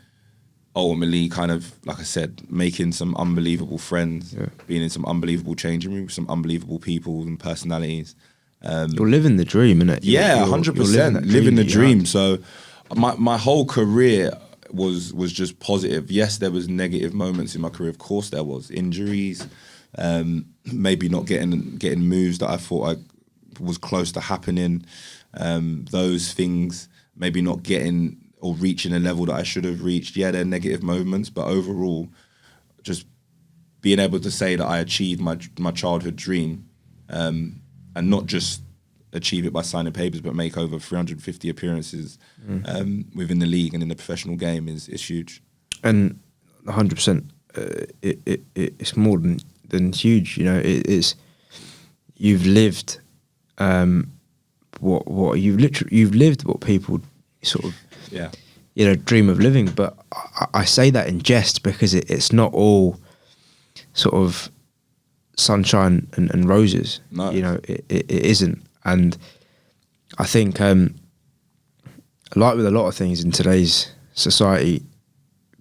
ultimately kind of, like I said, making some unbelievable friends, being in some unbelievable changing rooms, some unbelievable people and personalities. You're living the dream, innit? 100%. Living the dream. So my whole career was just positive. Yes, there was negative moments in my career. Of course there was. Injuries, maybe not getting moves that I thought I was close to happening. Those things, maybe not getting or reaching a level that I should have reached. Yeah, they're negative moments, but overall, just being able to say that I achieved my childhood dream, and not just achieve it by signing papers, but make over 350 appearances within the league and in the professional game is huge. And 100%, it's more than huge. It's you've lived what you've lived what people sort of dream of living. But I say that in jest because it's not all sort of sunshine and roses. No. It isn't. And I think like with a lot of things in today's society,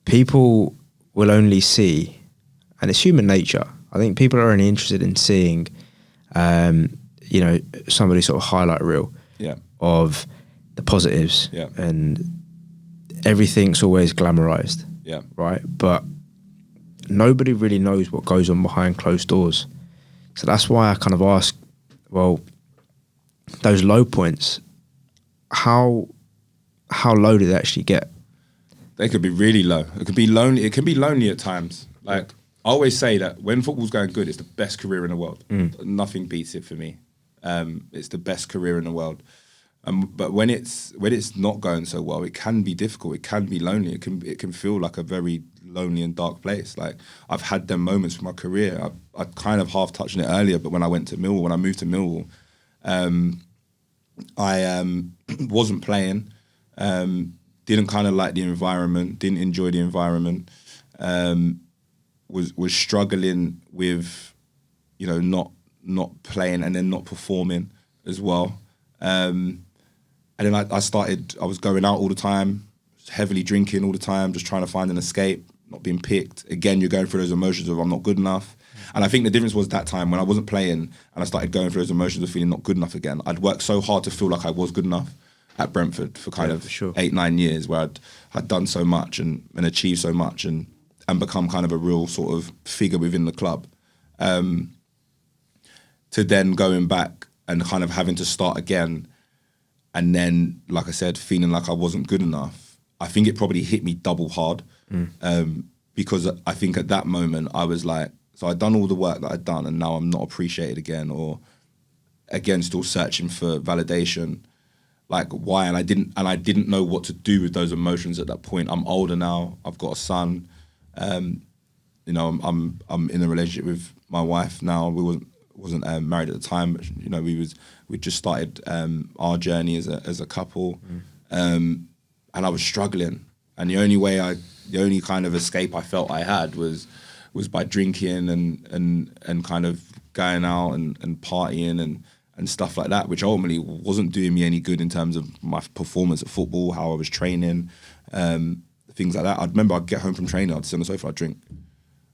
people will only see, and it's human nature, I think people are only interested in seeing somebody sort of highlight reel of the positives, and everything's always glamorized, right? But nobody really knows what goes on behind closed doors. So that's why I kind of ask, well, those low points, how low did they actually get? They could be really low. It could be lonely. It can be lonely at times. Like I always say that when football's going good, it's the best career in the world. Nothing beats it for me. It's the best career in the world. But when it's not going so well, it can be difficult. It can be lonely. It can feel like a very lonely and dark place. Like I've had them moments in my career. I kind of half touched on it earlier, but when I moved to Millwall, I wasn't playing. Didn't kind of like the environment. Didn't enjoy the environment. Was struggling with, not playing and then not performing as well. And then I was going out all the time, heavily drinking all the time, just trying to find an escape, not being picked. Again, you're going through those emotions of I'm not good enough. And I think the difference was that time when I wasn't playing and I started going through those emotions of feeling not good enough again. I'd worked so hard to feel like I was good enough at Brentford for kind of 8-9 years, where I'd done so much and achieved so much and become kind of a real sort of figure within the club. To then going back and kind of having to start again, and then, like I said, feeling like I wasn't good enough. I think it probably hit me double hard, because I think at that moment I was like, so I'd done all the work that I'd done, and now I'm not appreciated again, or again still searching for validation. Like why? And I didn't know what to do with those emotions at that point. I'm older now. I've got a son. I'm in a relationship with my wife now. We wasn't married at the time, but we just started our journey as a couple, and I was struggling, and the only kind of escape I felt I had was by drinking and kind of going out and partying and and stuff like that, which ultimately wasn't doing me any good in terms of my performance at football, how I was training, things like that. I remember I'd get home from training, I'd sit on the sofa, I'd drink.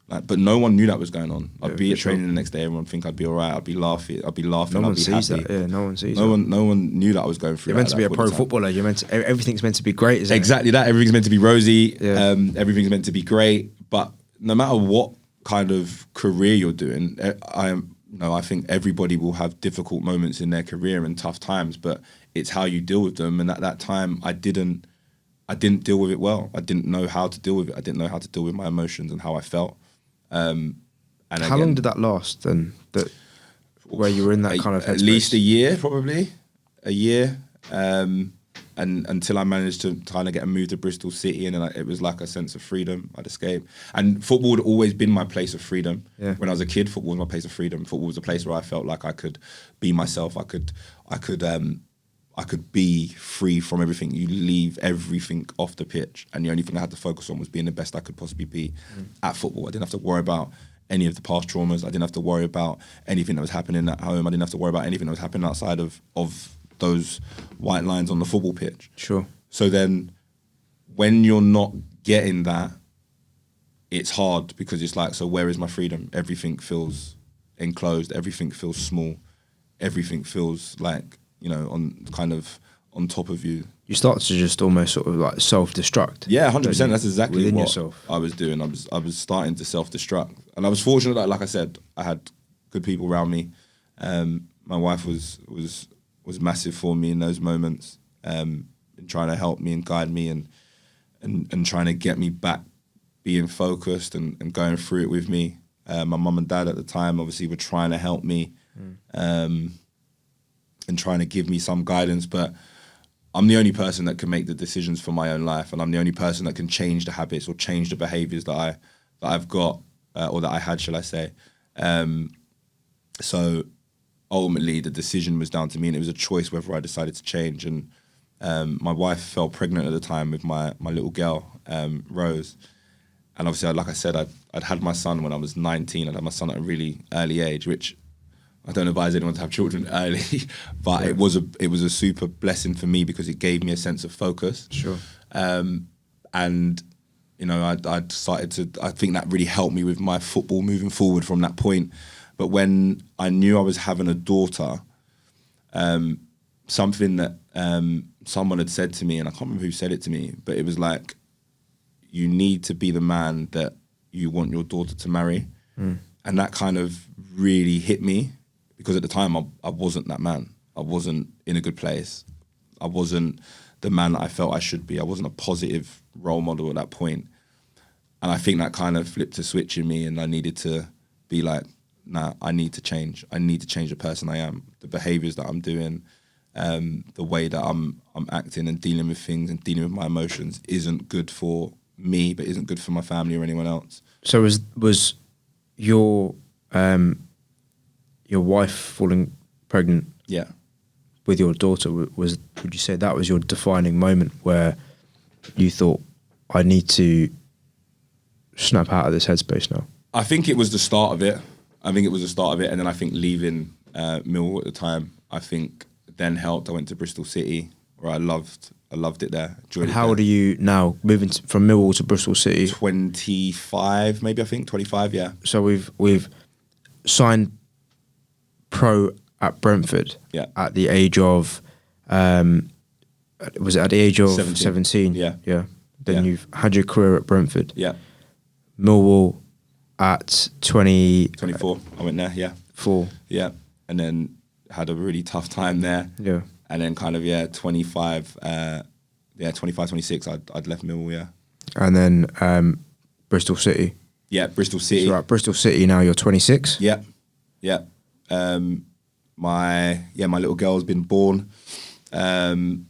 Like, but no one knew that was going on. I'd be at training the next day, everyone would think I'd be all right, I'd be laughing, No I'd be one sees happy. that. Yeah, no one sees No that. one knew that I was going through. You're meant to be a pro footballer. You're meant to, everything's meant to be great, isn't Exactly that. Everything's meant to be rosy. Yeah. Everything's meant to be great. But no matter what kind of career you're doing, I think everybody will have difficult moments in their career and tough times. But it's how you deal with them. And at that time, I didn't deal with it well. I didn't know how to deal with it. I didn't know how to deal with my emotions and how I felt. And How long did that last then? Where you were in that kind of headspace? At least a year, probably. A year. And until I managed to kind of get a move to Bristol City, and then it was like a sense of freedom. I'd escape. And football had always been my place of freedom. Yeah. When I was a kid, football was my place of freedom. Football was a place where I felt like I could be myself. I could be free from everything. You leave everything off the pitch, and the only thing I had to focus on was being the best I could possibly be at football. I didn't have to worry about any of the past traumas. I didn't have to worry about anything that was happening at home. I didn't have to worry about anything that was happening outside of those white lines on the football pitch. Sure. So then when you're not getting that, it's hard, because it's like, so where is my freedom? Everything feels enclosed. Everything feels small. Everything feels like, on top of you. You start to just almost sort of like self-destruct. Yeah, 100%. That's exactly within what yourself. I was doing. I was starting to self-destruct, and I was fortunate that, like I said, I had good people around me. My wife was massive for me in those moments, in trying to help me and guide me and trying to get me back being focused and going through it with me. My mum and dad at the time obviously were trying to help me and trying to give me some guidance, but I'm the only person that can make the decisions for my own life, and I'm the only person that can change the habits or change the behaviours that I've got or that I had, shall I say. So ultimately the decision was down to me, and it was a choice whether I decided to change. And my wife fell pregnant at the time with my little girl, Rose. And obviously, like I said, I'd had my son when I was 19. I'd had my son at a really early age, which I don't advise anyone to have children early, but Yeah. it was a super blessing for me, because it gave me a sense of focus. Sure. And I'd started to, I think that really helped me with my football moving forward from that point. But when I knew I was having a daughter, something that someone had said to me, and I can't remember who said it to me, but it was like, you need to be the man that you want your daughter to marry. And that kind of really hit me, because at the time I wasn't that man. I wasn't in a good place. I wasn't the man that I felt I should be. I wasn't a positive role model at that point. And I think that kind of flipped a switch in me, and I needed to be like, nah, I need to change. I need to change the person I am, the behaviours that I'm doing, the way that I'm acting and dealing with things and dealing with my emotions isn't good for me, but isn't good for my family or anyone else. So was your wife falling pregnant Yeah. with your daughter, would you say that was your defining moment where you thought, I need to snap out of this headspace now? I think it was the start of it. And then I think leaving Millwall at the time, I think then helped. I went to Bristol City, where I loved it there. And how old are you now, moving from Millwall to Bristol City? 25, maybe, I think 25, yeah. So we've signed pro at Brentford at the age of, was it at the age of 17? Yeah. Then you've had your career at Brentford. Yeah. Millwall at 24, I went there, yeah. 4. Yeah, and then had a really tough time there. Yeah. And then 25, 26, I'd left Millwall, yeah. And then Bristol City. Yeah, Bristol City. So at Bristol City now, you're 26? Yeah. My little girl's been born. And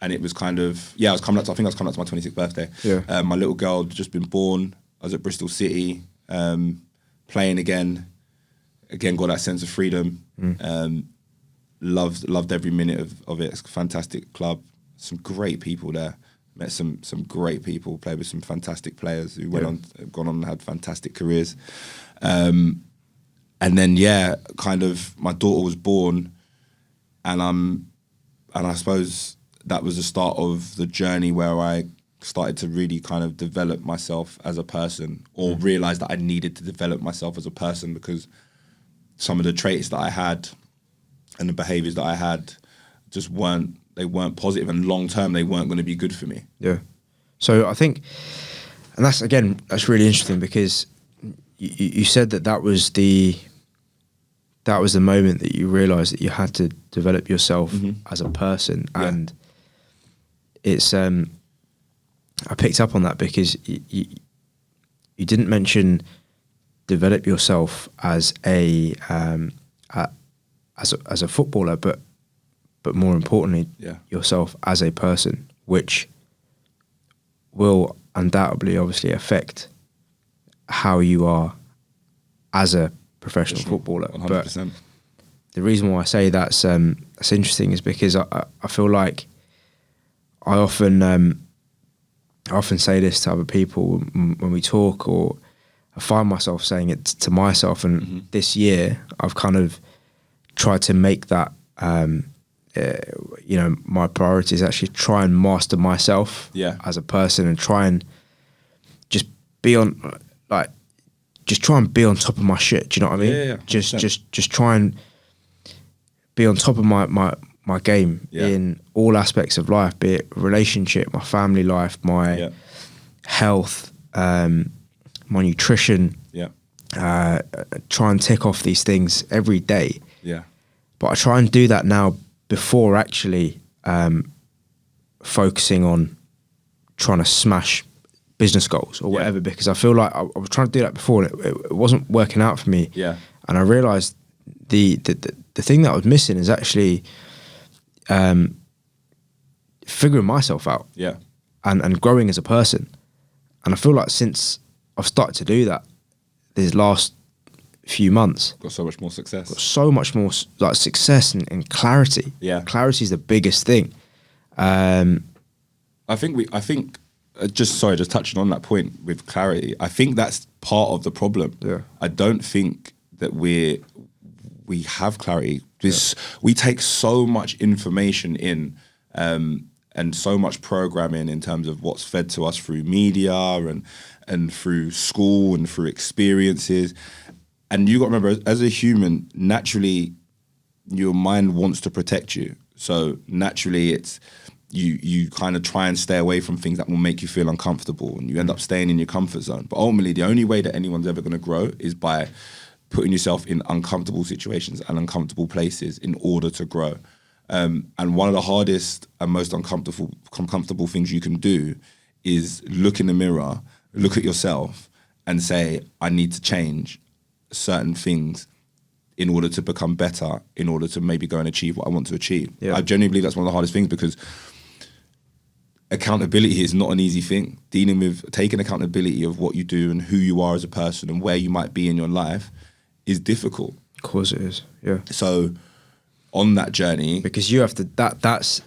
it was kind of, I was coming up to my 26th birthday. Yeah. My little girl had just been born. I was at Bristol City, playing again, got that sense of freedom. Loved every minute of it. It's a fantastic club. Some great people there. Met some great people. Played with some fantastic players who gone on and had fantastic careers. And then kind of my daughter was born, and I suppose that was the start of the journey where I started to really kind of develop myself as a person, or realize that I needed to develop myself as a person, because some of the traits that I had and the behaviors that I had just weren't positive, and long term they weren't going to be good for me. Yeah. So I think, and that's really interesting, because you said that was the moment that you realized that you had to develop yourself as a person. Yeah. And it's I picked up on that because you didn't mention develop yourself as a footballer, but more importantly, yourself as a person, which will undoubtedly obviously affect how you are as a professional footballer. 100%. But the reason why I say that's interesting is because I feel like I often say this to other people when we talk, or I find myself saying it to myself. And this year I've kind of tried to make that, my priority is actually try and master myself as a person, and try and just be on, just try and be on top of my shit. Do you know what I mean? Yeah. Just try and be on top of my game in all aspects of life, be it relationship, my family life, my health, my nutrition. Try and tick off these things every day. But I try and do that now before actually focusing on trying to smash business goals or whatever, because I feel like I was trying to do that before and it wasn't working out for me. And I realized the thing that I was missing is actually figuring myself out and growing as a person. And I feel like since I've started to do that these last few months, got so much more success. Got so much more success and clarity. Clarity is the biggest thing. I think just touching on that point with clarity, I think that's part of the problem. I don't think that we have clarity. We take so much information in, and so much programming in terms of what's fed to us through media and through school and through experiences. And you got to remember, as a human, naturally, your mind wants to protect you. So naturally, it's you kind of try and stay away from things that will make you feel uncomfortable, and you end up staying in your comfort zone. But ultimately, the only way that anyone's ever going to grow is by putting yourself in uncomfortable situations and uncomfortable places in order to grow. And one of the hardest and most uncomfortable things you can do is look in the mirror, look at yourself, and say, I need to change certain things in order to become better, in order to maybe go and achieve what I want to achieve. I genuinely believe that's one of the hardest things, because accountability is not an easy thing. Dealing with taking accountability of what you do and who you are as a person and where you might be in your life is difficult. Of course it is, yeah. So on that journey, because you have to, that's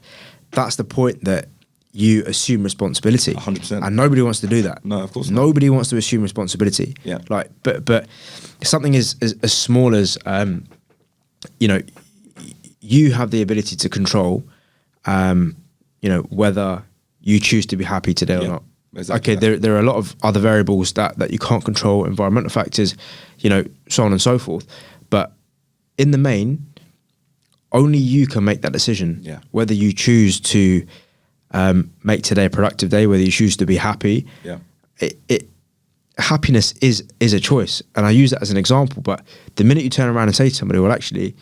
the point that you assume responsibility. 100%. And nobody wants to do that. No, of course not. Nobody wants to assume responsibility. But something as small as you have the ability to control whether you choose to be happy today or not. Exactly. Okay, there are a lot of other variables that you can't control, environmental factors, so on and so forth. But in the main, only you can make that decision. Whether you choose to make today a productive day, whether you choose to be happy. Happiness is a choice. And I use that as an example, but the minute you turn around and say to somebody, well, actually,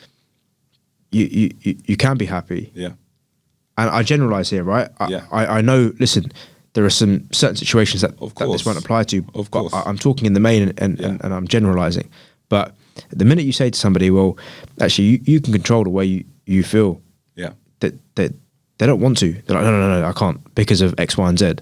you can be happy. And I generalize here, right? I know, listen, there are some certain situations that this won't apply to. Of course. But I'm talking in the main and I'm generalizing. But the minute you say to somebody, well, actually, you can control the way you feel. That they don't want to. They're like, no, I can't because of X, Y, and Z.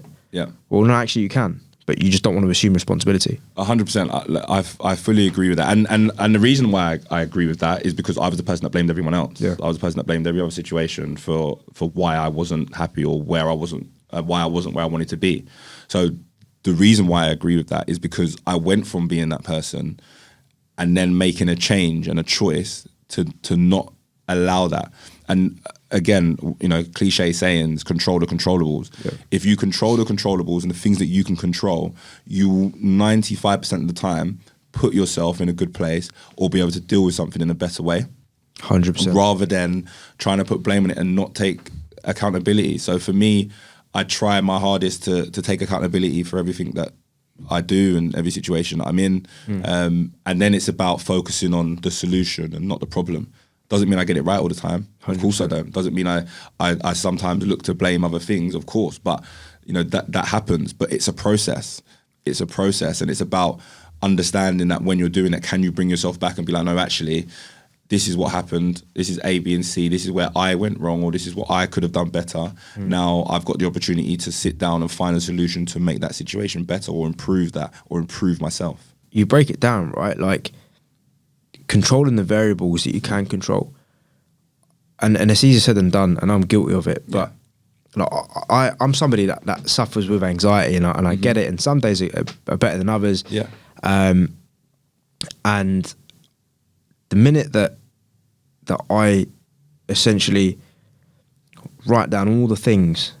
Well, no, actually, you can, but you just don't want to assume responsibility. 100%. I fully agree with that. And the reason why I agree with that is because I was the person that blamed everyone else. I was the person that blamed every other situation for why I wasn't happy or why I wasn't where I wanted to be. So the reason why I agree with that is because I went from being that person and then making a change and a choice to not allow that. and again, cliche sayings, control the controllables. Yeah. If you control the controllables and the things that you can control, you will 95% of the time put yourself in a good place or be able to deal with something in a better way. 100%. Rather than trying to put blame on it and not take accountability. So for me, I try my hardest to take accountability for everything that I do and every situation that I'm in. And then it's about focusing on the solution and not the problem. Doesn't mean I get it right all the time. 100%. Of course I don't. Doesn't mean I sometimes look to blame other things, of course. But that happens. But it's a process. It's a process, and it's about understanding that when you're doing it, can you bring yourself back and be like, no, actually, this is what happened. This is A, B, and C. This is where I went wrong, or this is what I could have done better. Now I've got the opportunity to sit down and find a solution to make that situation better, or improve that, or improve myself. You break it down, right? Like controlling the variables that you can control, and it's easier said than done, and I'm guilty of it. But I'm somebody that suffers with anxiety, and I get it. And some days are better than others. Yeah. And the minute that I essentially write down all the things,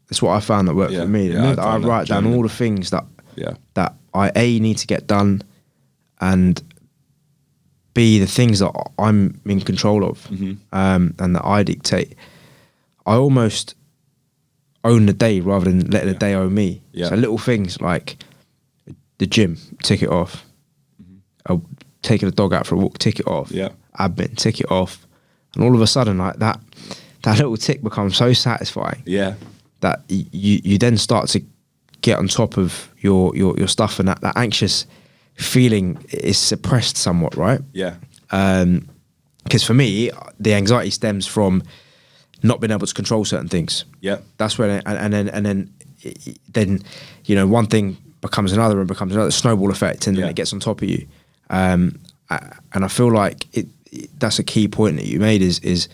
that's what I found that worked for me. The minute that I write down all the things that I need to get done, and B, the things that I'm in control of, and that I dictate, I almost own the day rather than letting the day own me. Yeah. So little things like the gym, tick it off. Taking the dog out for a walk, tick it off. Yeah. Admin, tick it off. And all of a sudden, like that little tick becomes so satisfying. Yeah. That you then start to get on top of your stuff, and that anxious feeling is suppressed somewhat, right? Yeah. Because for me, the anxiety stems from not being able to control certain things. Yeah. That's when, and then one thing becomes another and becomes another snowball effect, and then it gets on top of you. And I feel like that's a key point that you made is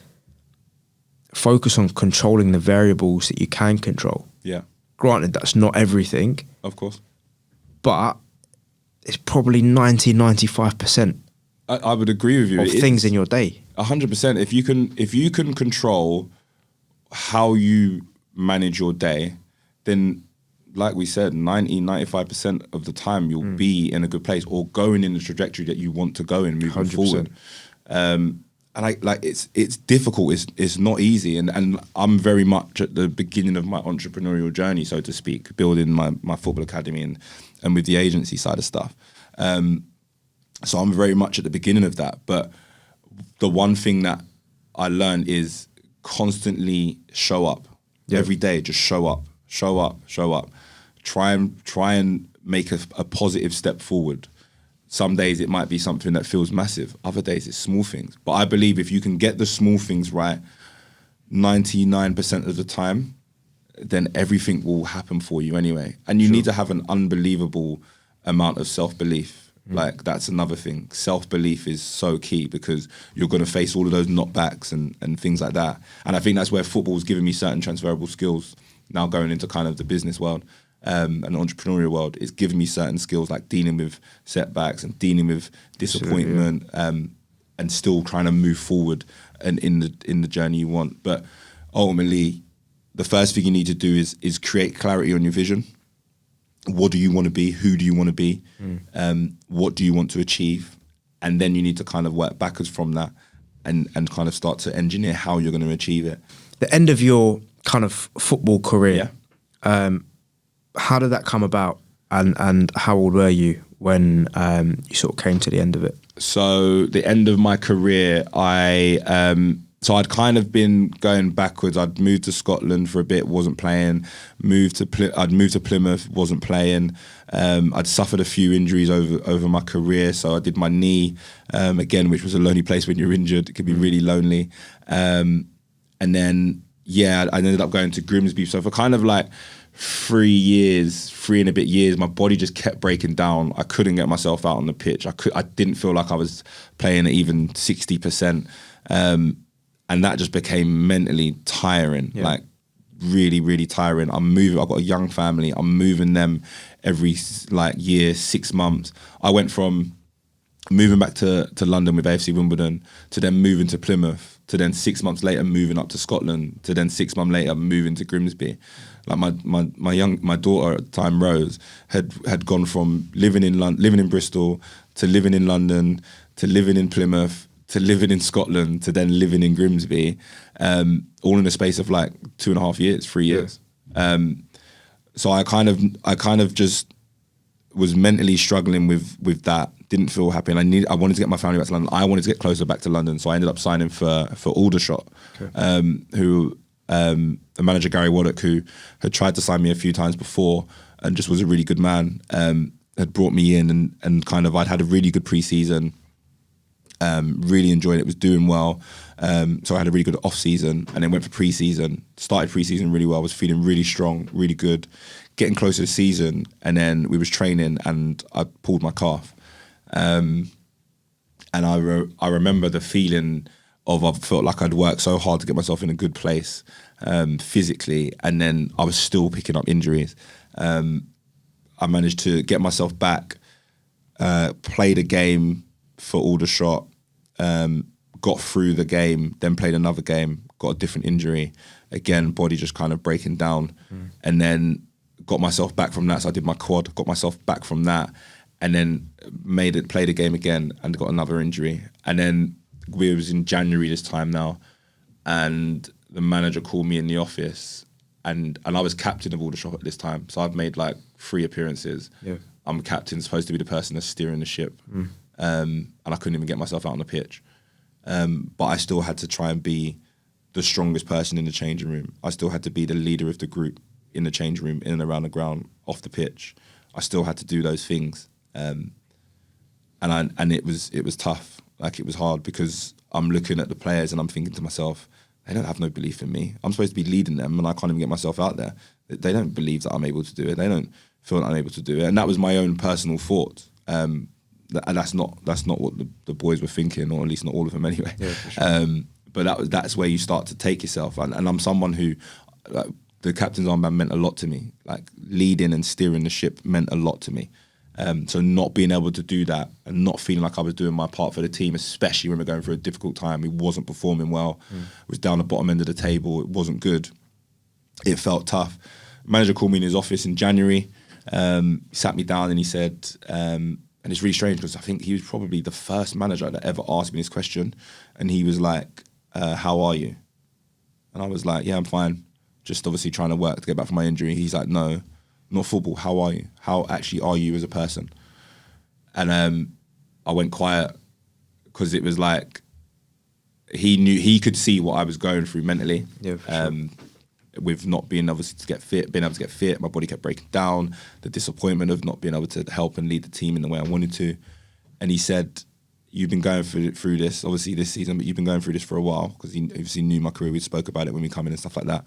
focus on controlling the variables that you can control. Yeah. Granted, that's not everything. Of course. But it's probably 90-95% I would agree with you. of things in your day. 100%. If you can control how you manage your day, then like we said, 90-95% of the time you'll be in a good place or going in the trajectory that you want to go in moving 100%. forward. And it's difficult. It's not easy. And I'm very much at the beginning of my entrepreneurial journey, so to speak, building my football academy and with the agency side of stuff. So I'm very much at the beginning of that. But the one thing that I learned is constantly show up. Every day. Just show up. Try and make a positive step forward. Some days it might be something that feels massive. Other days it's small things. But I believe if you can get the small things right 99% of the time, then everything will happen for you anyway. And you need to have an unbelievable amount of self-belief. Like that's another thing. Self-belief is so key because you're going to face all of those knockbacks and things like that. And I think that's where football's given me certain transferable skills now going into kind of the business world. And the entrepreneurial world, is giving me certain skills like dealing with setbacks and dealing with disappointment, and still trying to move forward and in the journey you want. But ultimately, the first thing you need to do is create clarity on your vision. What do you want to be? Who do you want to be? What do you want to achieve? And then you need to kind of work backwards from that and kind of start to engineer how you're going to achieve it. The end of your kind of football career, how did that come about, and how old were you when you sort of came to the end of it? So the end of my career, I'd kind of been going backwards. I'd moved to Scotland for a bit, wasn't playing. I'd moved to Plymouth, wasn't playing. I'd suffered a few injuries over my career. So I did my knee, again, which was a lonely place when you're injured. It can be really lonely. And then, I ended up going to Grimsby. So for kind of like 3 and a bit years, my body just kept breaking down. I couldn't get myself out on the pitch. I didn't feel like I was playing at even 60%. And that just became mentally tiring, like really, really tiring. I've got a young family. I'm moving them every year, 6 months. I went from moving back to London with AFC Wimbledon, to then moving to Plymouth, to then 6 months later moving up to Scotland, to then 6 months later moving to Grimsby. Like my daughter at the time, Rose, had gone from living in Bristol to living in London to living in Plymouth to living in Scotland to then living in Grimsby, all in the space of like 2.5 years, 3 years. So I kind of just was mentally struggling with that. Didn't feel happy, and I wanted to get my family back to London. I wanted to get closer back to London, so I ended up signing for Aldershot, who the manager Gary Waddock, who had tried to sign me a few times before and just was a really good man, had brought me in and kind of I'd had a really good pre-season, really enjoyed it, was doing well, so I had a really good off-season and then went for pre-season, started pre-season really well, was feeling really strong, really good, getting close to the season, and then we was training and I pulled my calf. And I remember the feeling of I felt like I'd worked so hard to get myself in a good place physically, and then I was still picking up injuries. I managed to get myself back, played a game for Aldershot, got through the game, then played another game, got a different injury. Again, body just kind of breaking down, and then got myself back from that. So I did my quad, got myself back from that, and then played a game again and got another injury. And then we was in January this time now, and the manager called me in the office, and I was captain of Aldershot at this time. So I've made like 3 appearances. Yeah. I'm captain, supposed to be the person that's steering the ship. And I couldn't even get myself out on the pitch. But I still had to try and be the strongest person in the changing room. I still had to be the leader of the group in the changing room, in and around the ground, off the pitch. I still had to do those things. And it was tough. Like, it was hard because I'm looking at the players and I'm thinking to myself, they don't have no belief in me. I'm supposed to be leading them and I can't even get myself out there. They don't believe that I'm able to do it. They don't feel that I'm able to do it. And that was my own personal thought. And that's not what the boys were thinking, or at least not all of them anyway. Yeah, for sure. But that's where you start to take yourself. And I'm someone who, like, the captain's armband meant a lot to me. Like, leading and steering the ship meant a lot to me. So not being able to do that and not feeling like I was doing my part for the team, especially when we're going through a difficult time, we wasn't performing well, was down the bottom end of the table, it wasn't good. It felt tough. Manager called me in his office in January, sat me down and he said, and it's really strange because I think he was probably the first manager that ever asked me this question, and he was like, how are you? And I was like, yeah, I'm fine. Just obviously trying to work to get back from my injury. He's like, no, not football. How are you? How actually are you as a person? And I went quiet because it was like he could see what I was going through mentally. Yeah, for sure. With not being able to get fit, my body kept breaking down. The disappointment of not being able to help and lead the team in the way I wanted to. And he said, "You've been going through this, obviously this season, but you've been going through this for a while," because he obviously knew my career. We spoke about it when we come in and stuff like that.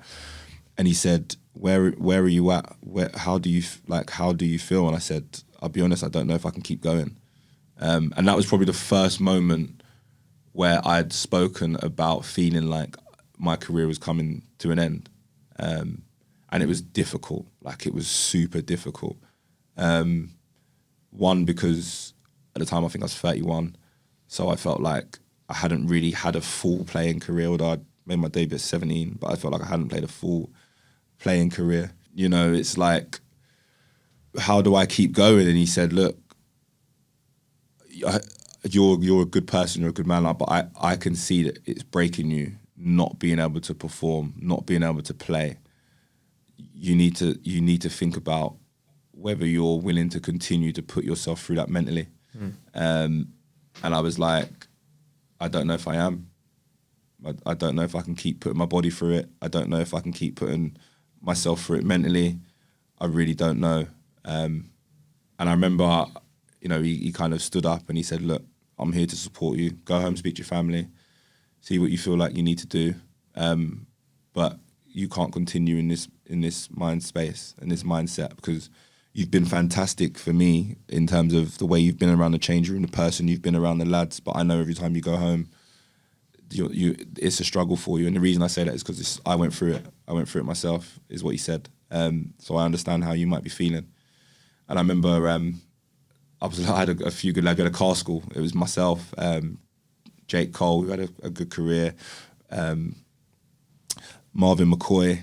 And he said, where are you at? How do you feel? And I said, I'll be honest, I don't know if I can keep going. And that was probably the first moment where I'd spoken about feeling like my career was coming to an end. And it was difficult, like it was super difficult. One, because at the time I think I was 31, so I felt like I hadn't really had a full playing career, although I'd made my debut at 17, but I felt like I hadn't played a full playing career. You know, it's like, how do I keep going? And he said, look, you're a good person, you're a good man, but I can see that it's breaking you, not being able to perform, not being able to play. You need to think about whether you're willing to continue to put yourself through that mentally. And I was like, I don't know if I am. I don't know if I can keep putting my body through it. I don't know if I can keep putting myself through it mentally. I really don't know. And I remember, you know, he kind of stood up and he said, look, I'm here to support you. Go home, speak to your family, see what you feel like you need to do. But you can't continue in this mind space and this mindset, because you've been fantastic for me in terms of the way you've been around the change room, the person you've been around the lads. But I know every time you go home, it's a struggle for you. And the reason I say that is because I went through it. I went through it myself, is what he said. So I understand how you might be feeling. And I remember I had a few good lads. We had a car school. It was myself, Jake Cole, who had a good career, Marvin McCoy,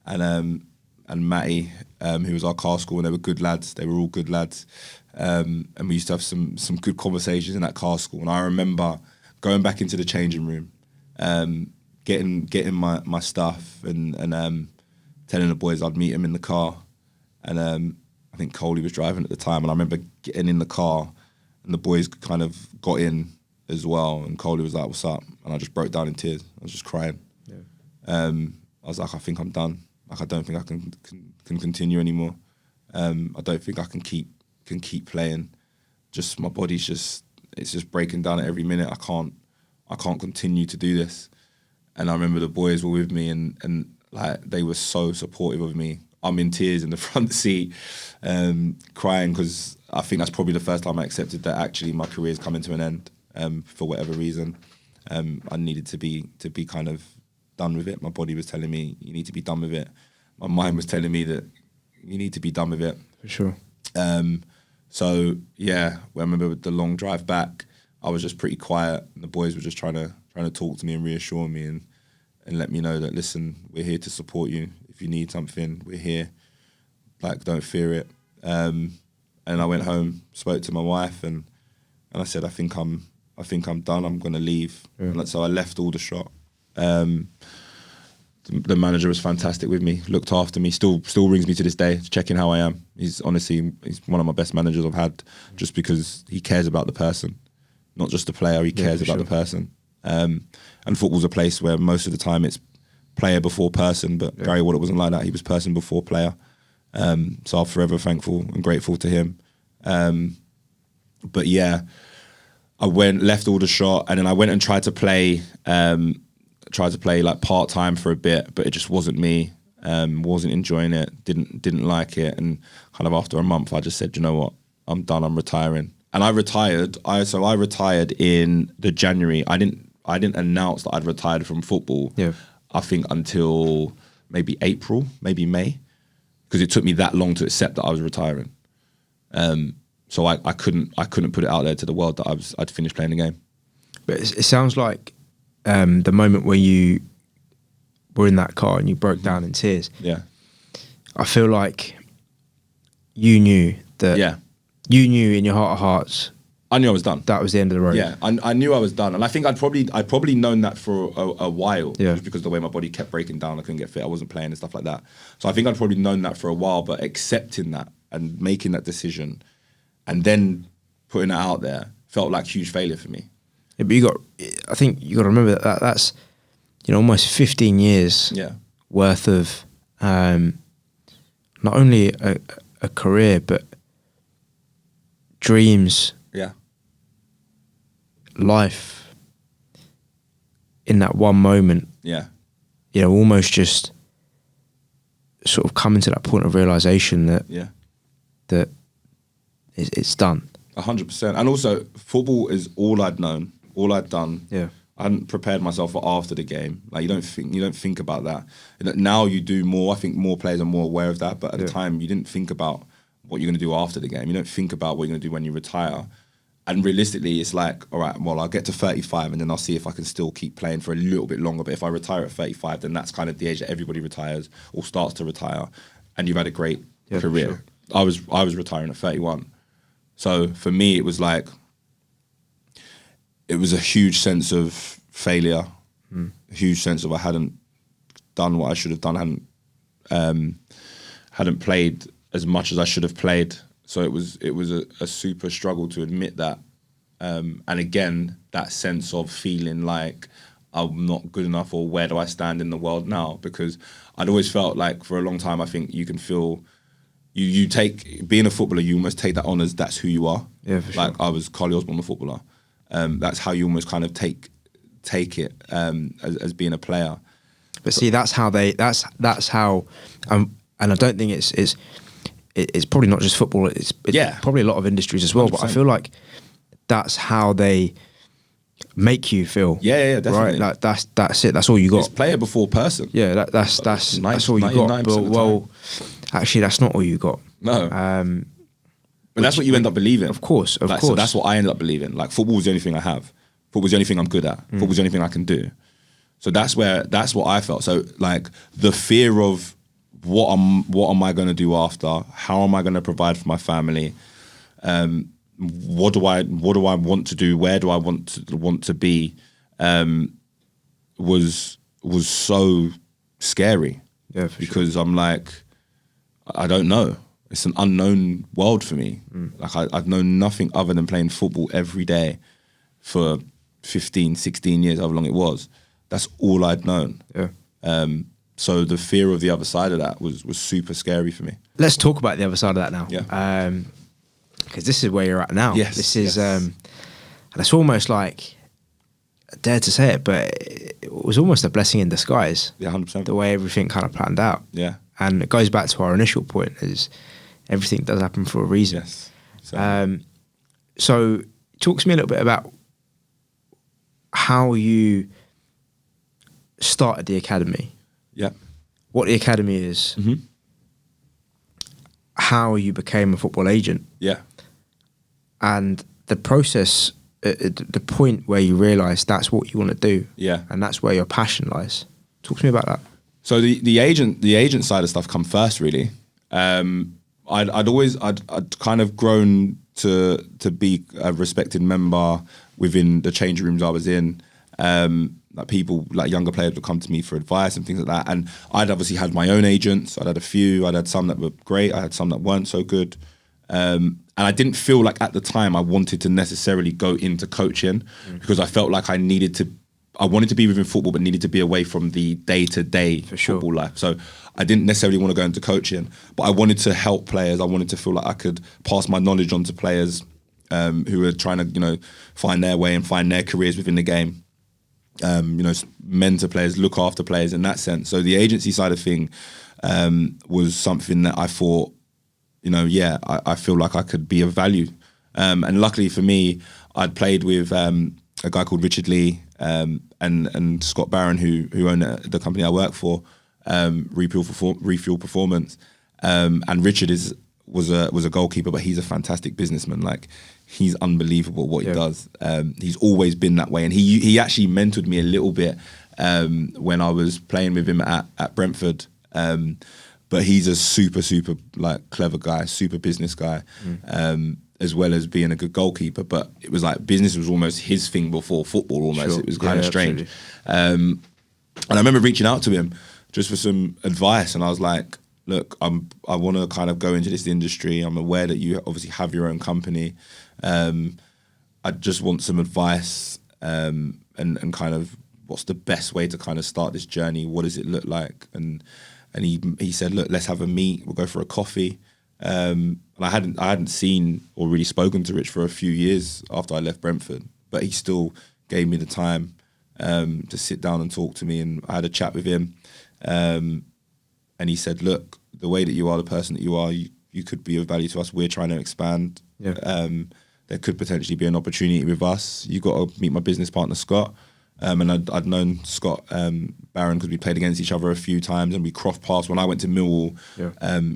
and Matty, who was our car school, and they were good lads. They were all good lads, and we used to have some good conversations in that car school. And I remember going back into the changing room, getting my stuff, and telling the boys I'd meet him in the car, and I think Coley was driving at the time, and I remember getting in the car, and the boys kind of got in as well, and Coley was like, "What's up?" And I just broke down in tears. I was just crying. Yeah. I was like, "I think I'm done. Like, I don't think I can continue anymore. I don't think I can keep playing. Just my body's it's just breaking down at every minute. I can't continue to do this." And I remember the boys were with me, and like they were so supportive of me. I'm in tears in the front seat, crying, because I think that's probably the first time I accepted that actually my career's coming to an end, for whatever reason. I needed to be kind of done with it. My body was telling me, you need to be done with it. My mind was telling me that you need to be done with it. For sure. So yeah, I remember with the long drive back, I was just pretty quiet, and the boys were just trying to talk to me and reassure me and let me know that, listen, we're here to support you. If you need something, we're here. Like, don't fear it. And I went home, spoke to my wife, and I said, I think I'm done. I'm going to leave. Yeah. And so I left Aldershot. The manager was fantastic with me, looked after me, still rings me to this day, checking how I am. He's one of my best managers I've had, just because he cares about the person, not just the player. He cares about the person. And football's a place where most of the time it's player before person, but Gary Waddett wasn't like that. He was person before player. So I'm forever thankful and grateful to him. But yeah, I left Aldershot, and then I went and tried to play like part-time for a bit, but it just wasn't me. Wasn't enjoying it, didn't like it, and kind of after a month I just said, you know what, I'm done, I'm retiring. And I retired. I retired in the January. I didn't announce that I'd retired from football. Yeah. I think until maybe April, maybe May, because it took me that long to accept that I was retiring. So I couldn't put it out there to the world that I'd finished playing the game. But it sounds like the moment where you were in that car and you broke down in tears. Yeah. I feel like you knew that. Yeah. You knew in your heart of hearts. I knew I was done. That was the end of the road. Yeah, I knew I was done, and I think I'd probably known that for a while. Yeah. Just because the way my body kept breaking down, I couldn't get fit, I wasn't playing and stuff like that. So I think I'd probably known that for a while, but accepting that and making that decision, and then putting it out there, felt like huge failure for me. Yeah, but I think you got to remember that's almost 15 years worth of not only a career but dreams. Yeah. Life in that one moment. Yeah. Almost just sort of coming to that point of realization that it's done. 100%. And also, football is all I'd known, all I'd done. Yeah. I hadn't prepared myself for after the game. Like, you don't think about that. Now you do more. I think more players are more aware of that. But at the time, you didn't think about what you're going to do after the game. You don't think about what you're going to do when you retire. And realistically, it's like, all right, well, I'll get to 35 and then I'll see if I can still keep playing for a little bit longer. But if I retire at 35, then that's kind of the age that everybody retires or starts to retire. And you've had a great career. Sure. I was retiring at 31. So for me, it was like, it was a huge sense of failure, a huge sense of I hadn't done what I should have done, hadn't played as much as I should have played. So it was a super struggle to admit that. And again, that sense of feeling like I'm not good enough, or where do I stand in the world now? Because I'd always felt like for a long time, I think you can feel, you take, being a footballer, you almost take that on as that's who you are. Yeah, for sure. Like I was Karl Osborne, the footballer. That's how you almost kind of take it as being a player. But see, that's how, and I don't think it's probably not just football. It's probably a lot of industries as well. 100%. But I feel like that's how they make you feel. Yeah, definitely. Right, like that's it. That's all you got. It's player before person. Yeah, that's all you got. But, well, actually, that's not all you got. No. But that's what you end up believing. Of course, of like, course. So that's what I ended up believing. Like football is the only thing I have. Football is the only thing I'm good at. Football is the only thing I can do. So that's what I felt. So like the fear of what am I going to do after? How am I going to provide for my family? What do I want to do? Where do I want to be? Was so scary. Yeah, for because I'm like, I don't know. It's an unknown world for me. Like I've known nothing other than playing football every day for 15, 16 years, however long it was. That's all I'd known. Yeah. So the fear of the other side of that was super scary for me. Let's talk about the other side of that now. Yeah. Because this is where you're at now. Yes. This is, and it's almost like, I dare to say it, but it was almost a blessing in disguise. Yeah, 100%. The way everything kind of planned out. Yeah. And it goes back to our initial point: is everything does happen for a reason. Yes. So talk to me a little bit about how you started the academy. Yeah. What the academy is. Mm-hmm. How you became a football agent. Yeah. And the process, the point where you realise that's what you want to do. Yeah. And that's where your passion lies. Talk to me about that. So the agent side of stuff come first, really. I'd kind of grown to be a respected member within the change rooms I was in. Like people, like younger players would come to me for advice and things like that. And I'd obviously had my own agents. I'd had a few. I'd had some that were great. I had some that weren't so good. And I didn't feel like at the time I wanted to necessarily go into coaching because I felt like I wanted to be within football, but needed to be away from the day-to-day football life. So I didn't necessarily want to go into coaching, but I wanted to help players. I wanted to feel like I could pass my knowledge on to players who were trying to, find their way and find their careers within the game. Mentor players, look after players in that sense. So the agency side of thing was something that I thought, I feel like I could be of value. And luckily for me, I'd played with a guy called Richard Lee and Scott Barron, who owned the company I work for, Refuel Performance. And Richard was a goalkeeper, but he's a fantastic businessman. Like, he's unbelievable what he does. He's always been that way, and he actually mentored me a little bit when I was playing with him at Brentford. But he's a super like clever guy, super business guy, as well as being a good goalkeeper. But it was like business was almost his thing before football. Almost, it was kind of strange. And I remember reaching out to him just for some advice, and I was like, look, I want to kind of go into this industry. I'm aware that you obviously have your own company. I just want some advice and kind of what's the best way to kind of start this journey? What does it look like? And he said, look, let's have a meet. We'll go for a coffee. And I hadn't seen or really spoken to Rich for a few years after I left Brentford, but he still gave me the time to sit down and talk to me. And I had a chat with him. And he said, look, the way that you are, the person that you are, you could be of value to us. We're trying to expand. Yeah. There could potentially be an opportunity with us. You got to meet my business partner, Scott. And I'd known Scott Barron because we played against each other a few times and we crossed paths. When I went to Millwall,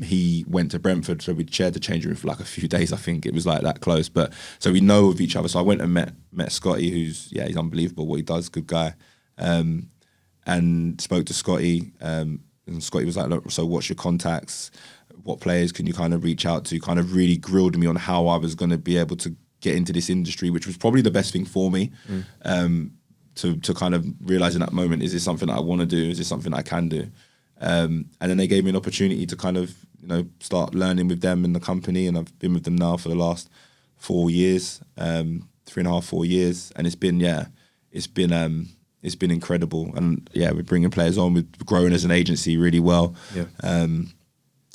he went to Brentford, so we shared the change room for like a few days. I think it was like that close. But so we know of each other. So I went and met Scotty, who's he's unbelievable what he does, good guy, and spoke to Scotty. And Scotty was like, look, so what's your contacts? What players can you kind of reach out to? Kind of really grilled me on how I was going to be able to get into this industry, which was probably the best thing for me. To kind of realize in that moment, is this something that I want to do? Is this something I can do? And then they gave me an opportunity to kind of, start learning with them in the company. And I've been with them now for the last 4 years, 3.5, 4 years. And it's been incredible. And we're bringing players on. We're growing as an agency really well. Yeah.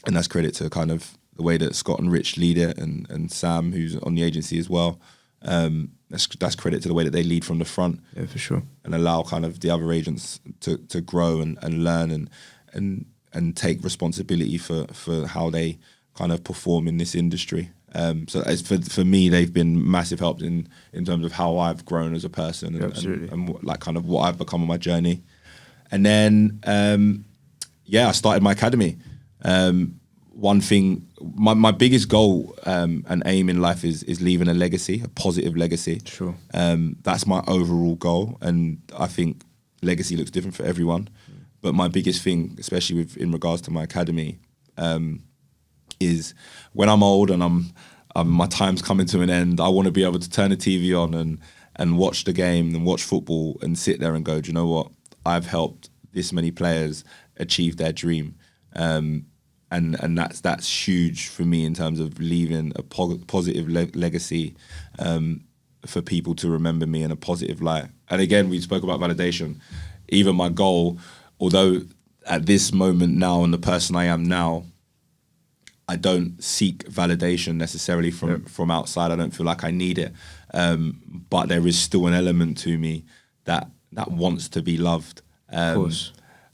And that's credit to kind of the way that Scott and Rich lead it and Sam, who's on the agency as well. That's credit to the way that they lead from the front. Yeah, for sure. And allow kind of the other agents to grow and learn and take responsibility for how they kind of perform in this industry. So as for me, they've been massive help in terms of how I've grown as a person and like kind of what I've become on my journey. And then, I started my academy. one thing, my biggest goal and aim in life is leaving a legacy, a positive legacy. Sure. That's my overall goal, and I think legacy looks different for everyone. But my biggest thing, especially in regards to my academy, is when I'm old and my time's coming to an end, I want to be able to turn the TV on and watch the game and watch football and sit there and go, do you know what? I've helped this many players achieve their dream. And that's huge for me in terms of leaving a positive legacy for people to remember me in a positive light. And again, we spoke about validation. Even my goal, although at this moment now and the person I am now, I don't seek validation necessarily from outside. I don't feel like I need it. But there is still an element to me that wants to be loved. Of course.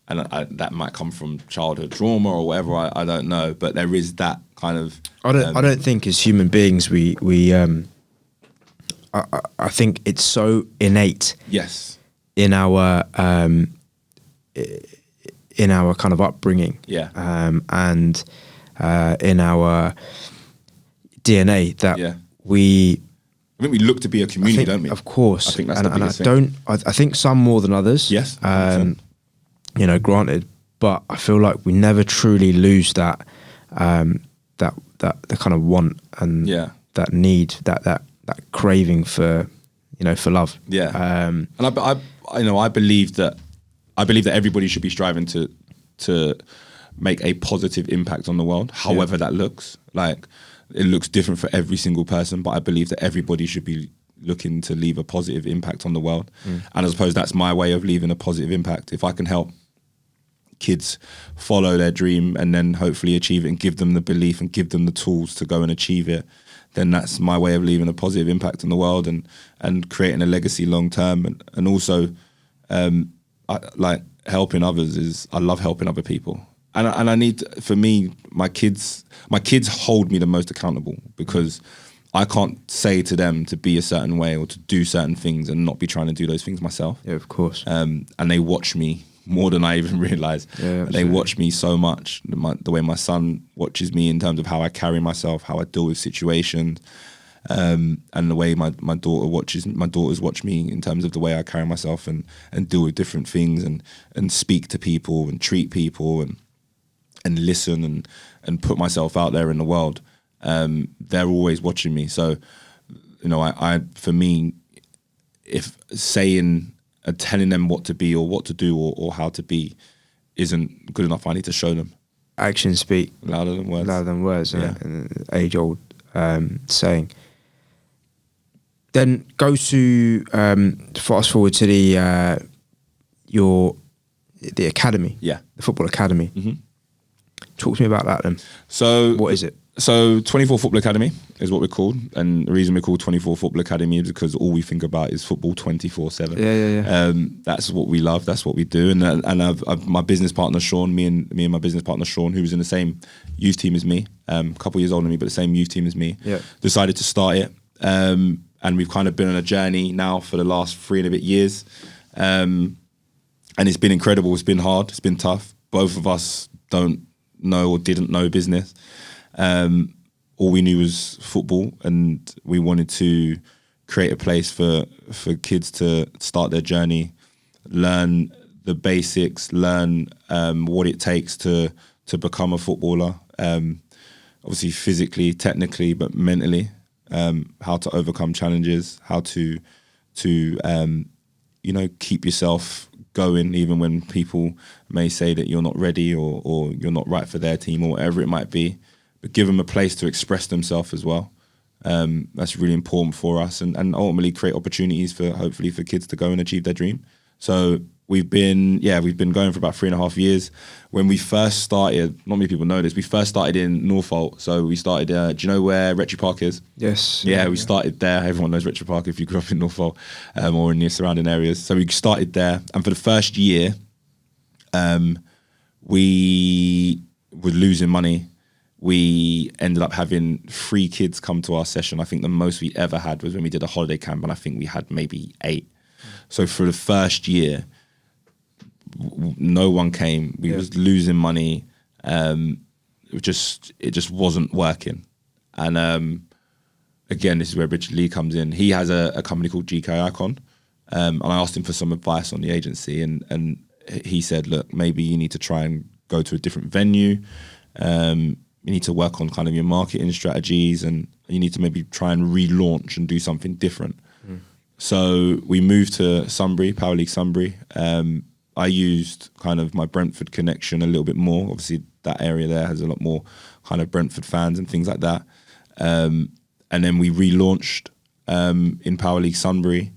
And that might come from childhood trauma or whatever. I don't know, but there is that kind of. I don't think as human beings I think it's so innate. Yes. In our kind of upbringing. Yeah. And in our DNA that I think we look to be a community, don't we? Of course. I think that's the biggest thing. I think some more than others. Yes. Granted, but I feel like we never truly lose that the kind of want and that need, that craving for love. Yeah. And I believe that everybody should be striving to make a positive impact on the world, however that looks. Like, it looks different for every single person, but I believe that everybody should be looking to leave a positive impact on the world. And I suppose that's my way of leaving a positive impact. If I can help kids follow their dream and then hopefully achieve it and give them the belief and give them the tools to go and achieve it, then that's my way of leaving a positive impact on the world and creating a legacy long term. And also, I like helping others. I love helping other people. And I need, for me, my kids hold me the most accountable, because I can't say to them to be a certain way or to do certain things and not be trying to do those things myself. Yeah, of course. And they watch me more than I even realize. Yeah, they watch me so much. The way my son watches me in terms of how I carry myself, how I deal with situations, and the way my daughters watch me in terms of the way I carry myself and deal with different things and speak to people and treat people and listen and put myself out there in the world. They're always watching me. So, I for me, if saying and telling them what to be or what to do or how to be isn't good enough, I need to show them. Actions speak louder than words. Louder than words, Yeah. An age-old saying. Then go to fast forward to the academy. Yeah. The football academy. Mm-hmm. Talk to me about that then. So what is it? So 24 Football Academy is what we're called, and the reason we're called 24 Football Academy is because all we think about is football 24/7. Yeah. That's what we love. That's what we do. And I've my business partner Sean, me and my business partner Sean, who was in the same youth team as me, a couple years older than me, but the same youth team as me. Yeah. Decided to start it, and we've kind of been on a journey now for the last 3 and a bit years, and it's been incredible. It's been hard. It's been tough. Both of us don't know or didn't know business. All we knew was football, and we wanted to create a place for kids to start their journey, learn the basics, learn what it takes to become a footballer, obviously physically, technically, but mentally, how to overcome challenges, how to keep yourself going even when people may say that you're not ready or you're not right for their team or whatever it might be. But give them a place to express themselves as well. That's really important for us, and ultimately create opportunities for hopefully for kids to go and achieve their dream. So we've been going for about 3.5 years. When we first started, not many people know this, we first started in Norfolk. So we started, do you know where Rectory Park is? Yes. Yeah, we started there. Everyone knows Rectory Park if you grew up in Norfolk or in the surrounding areas. So we started there, and for the first year, we were losing money. We ended up having 3 kids come to our session. I think the most we ever had was when we did a holiday camp, and I think we had maybe 8. So for the first year, no one came. We was losing money. it just wasn't working. And again, this is where Richard Lee comes in. He has a company called GK Icon, and I asked him for some advice on the agency, and he said, look, maybe you need to try and go to a different venue. You need to work on kind of your marketing strategies, and you need to maybe try and relaunch and do something different. So we moved to Sunbury, Power League Sunbury. I used kind of my Brentford connection a little bit more. Obviously, that area there has a lot more kind of Brentford fans and things like that. And then we relaunched in Power League Sunbury.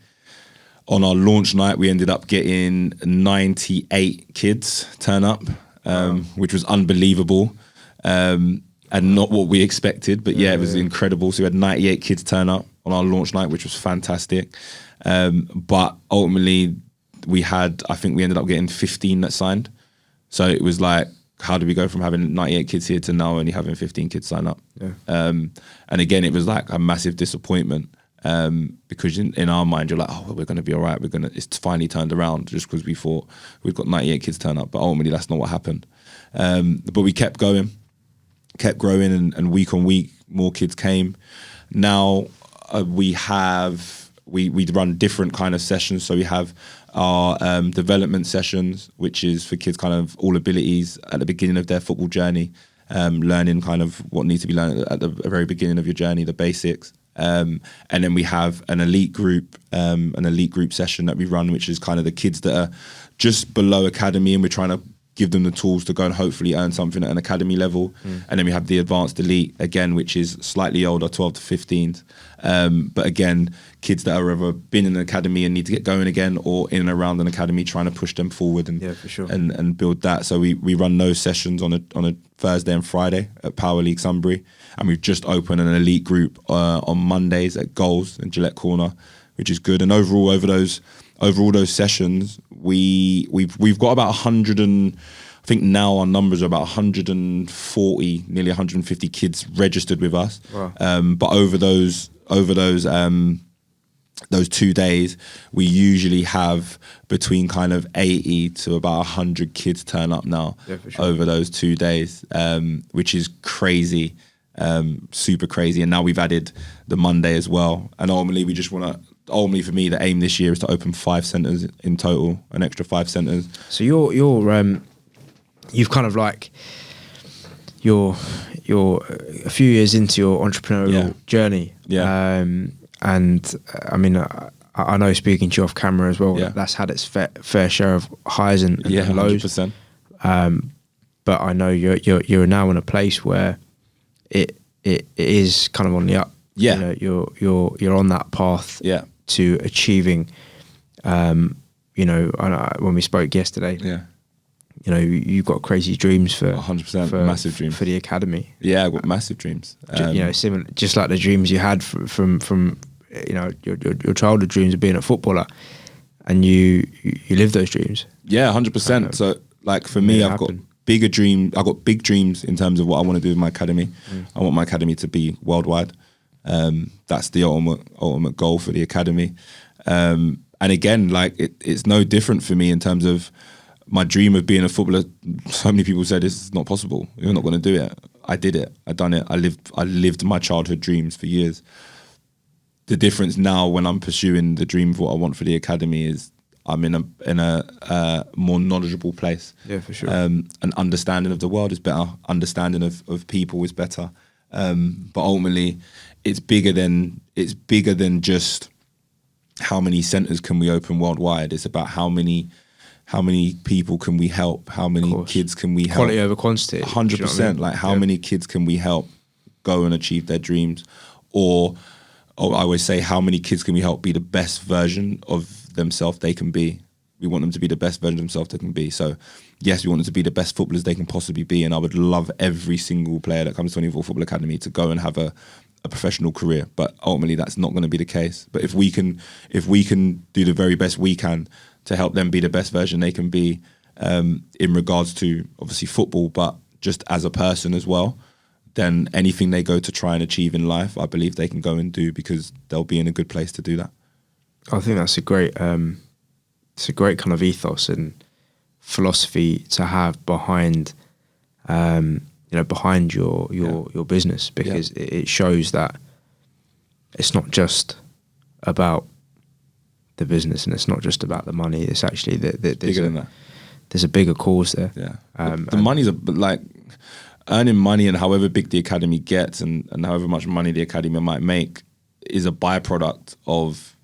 On our launch night, we ended up getting 98 kids turn up, which was unbelievable. And not what we expected, but yeah, it was incredible. So we had 98 kids turn up on our launch night, which was fantastic. But ultimately, I think we ended up getting 15 that signed. So it was like, how do we go from having 98 kids here to now only having 15 kids sign up? Yeah. And again, it was like a massive disappointment, because in our mind, you're like, oh, well, we're going to be all right. It's finally turned around, just because we thought we've got 98 kids turn up. But ultimately, that's not what happened. But we kept going, kept growing, and week on week, more kids came. Now we run different kind of sessions. So we have our development sessions, which is for kids kind of all abilities at the beginning of their football journey, learning kind of what needs to be learned at the very beginning of your journey, the basics. And then we have an elite group session that we run, which is kind of the kids that are just below academy, and we're trying to give them the tools to go and hopefully earn something at an academy level. And then we have the advanced elite again, which is slightly older, 12 to 15s. But again, kids that are either been in an academy and need to get going again, or in and around an academy, trying to push them forward and for sure. and build that. So we run those sessions on a Thursday and Friday at Power League Sunbury, and we've just opened an elite group on Mondays at Goals in Gillette Corner, which is good. And overall, over all those sessions, we've got about 100 and I think now our numbers are about 140, nearly 150 kids registered with us. Wow. But over those 2 days, we usually have between kind of 80 to about 100 kids turn up now over those 2 days, which is crazy, super crazy. And now we've added the Monday as well. And ultimately, we just want to. Ultimately, for me, the aim this year is to open 5 centres in total, an extra 5 centres. So you've kind of like you're a few years into your entrepreneurial journey. Yeah. And I mean, I know, speaking to you off camera as well, that's had its fair share of highs and lows. 100%. But I know you're now in a place where it is kind of on the up. Yeah. You know, you're on that path. Yeah. To achieving, when we spoke yesterday, you know, you've got crazy dreams for 100%, massive dreams for the academy. Yeah, I've got massive dreams. Similar, just like the dreams you had from your childhood dreams of being a footballer, and you live those dreams. Yeah, 100%. So, like for me, I've got bigger dreams. I've got big dreams in terms of what I want to do with my academy. I want my academy to be worldwide. That's the ultimate goal for the academy. And again, like it's no different for me in terms of my dream of being a footballer. So many people said it's not possible. You're not going to do it. I did it. I done it. I lived my childhood dreams for years. The difference now when I'm pursuing the dream of what I want for the academy is I'm in a more knowledgeable place. Yeah, for sure. An understanding of the world is better. Understanding of people is better. But ultimately, it's bigger than just how many centres can we open worldwide. It's about how many people can we help, how many kids can we help. Quality over quantity. 100%. Like how many kids can we help go and achieve their dreams, or I always say, how many kids can we help be the best version of themselves they can be. We want them to be the best version of themselves they can be. So yes, we want them to be the best footballers they can possibly be, and I would love every single player that comes to 24 Football Academy to go and have a professional career. But ultimately, that's not going to be the case. But if we can do the very best we can to help them be the best version they can be, in regards to obviously football, but just as a person as well, then anything they go to try and achieve in life, I believe they can go and do, because they'll be in a good place to do that. I think that's a great kind of ethos and philosophy to have behind behind your business, because it shows that it's not just about the business and it's not just about the money. It's actually there's a bigger cause there. Yeah, the money's like earning money, and however big the academy gets and however much money the academy might make is a byproduct of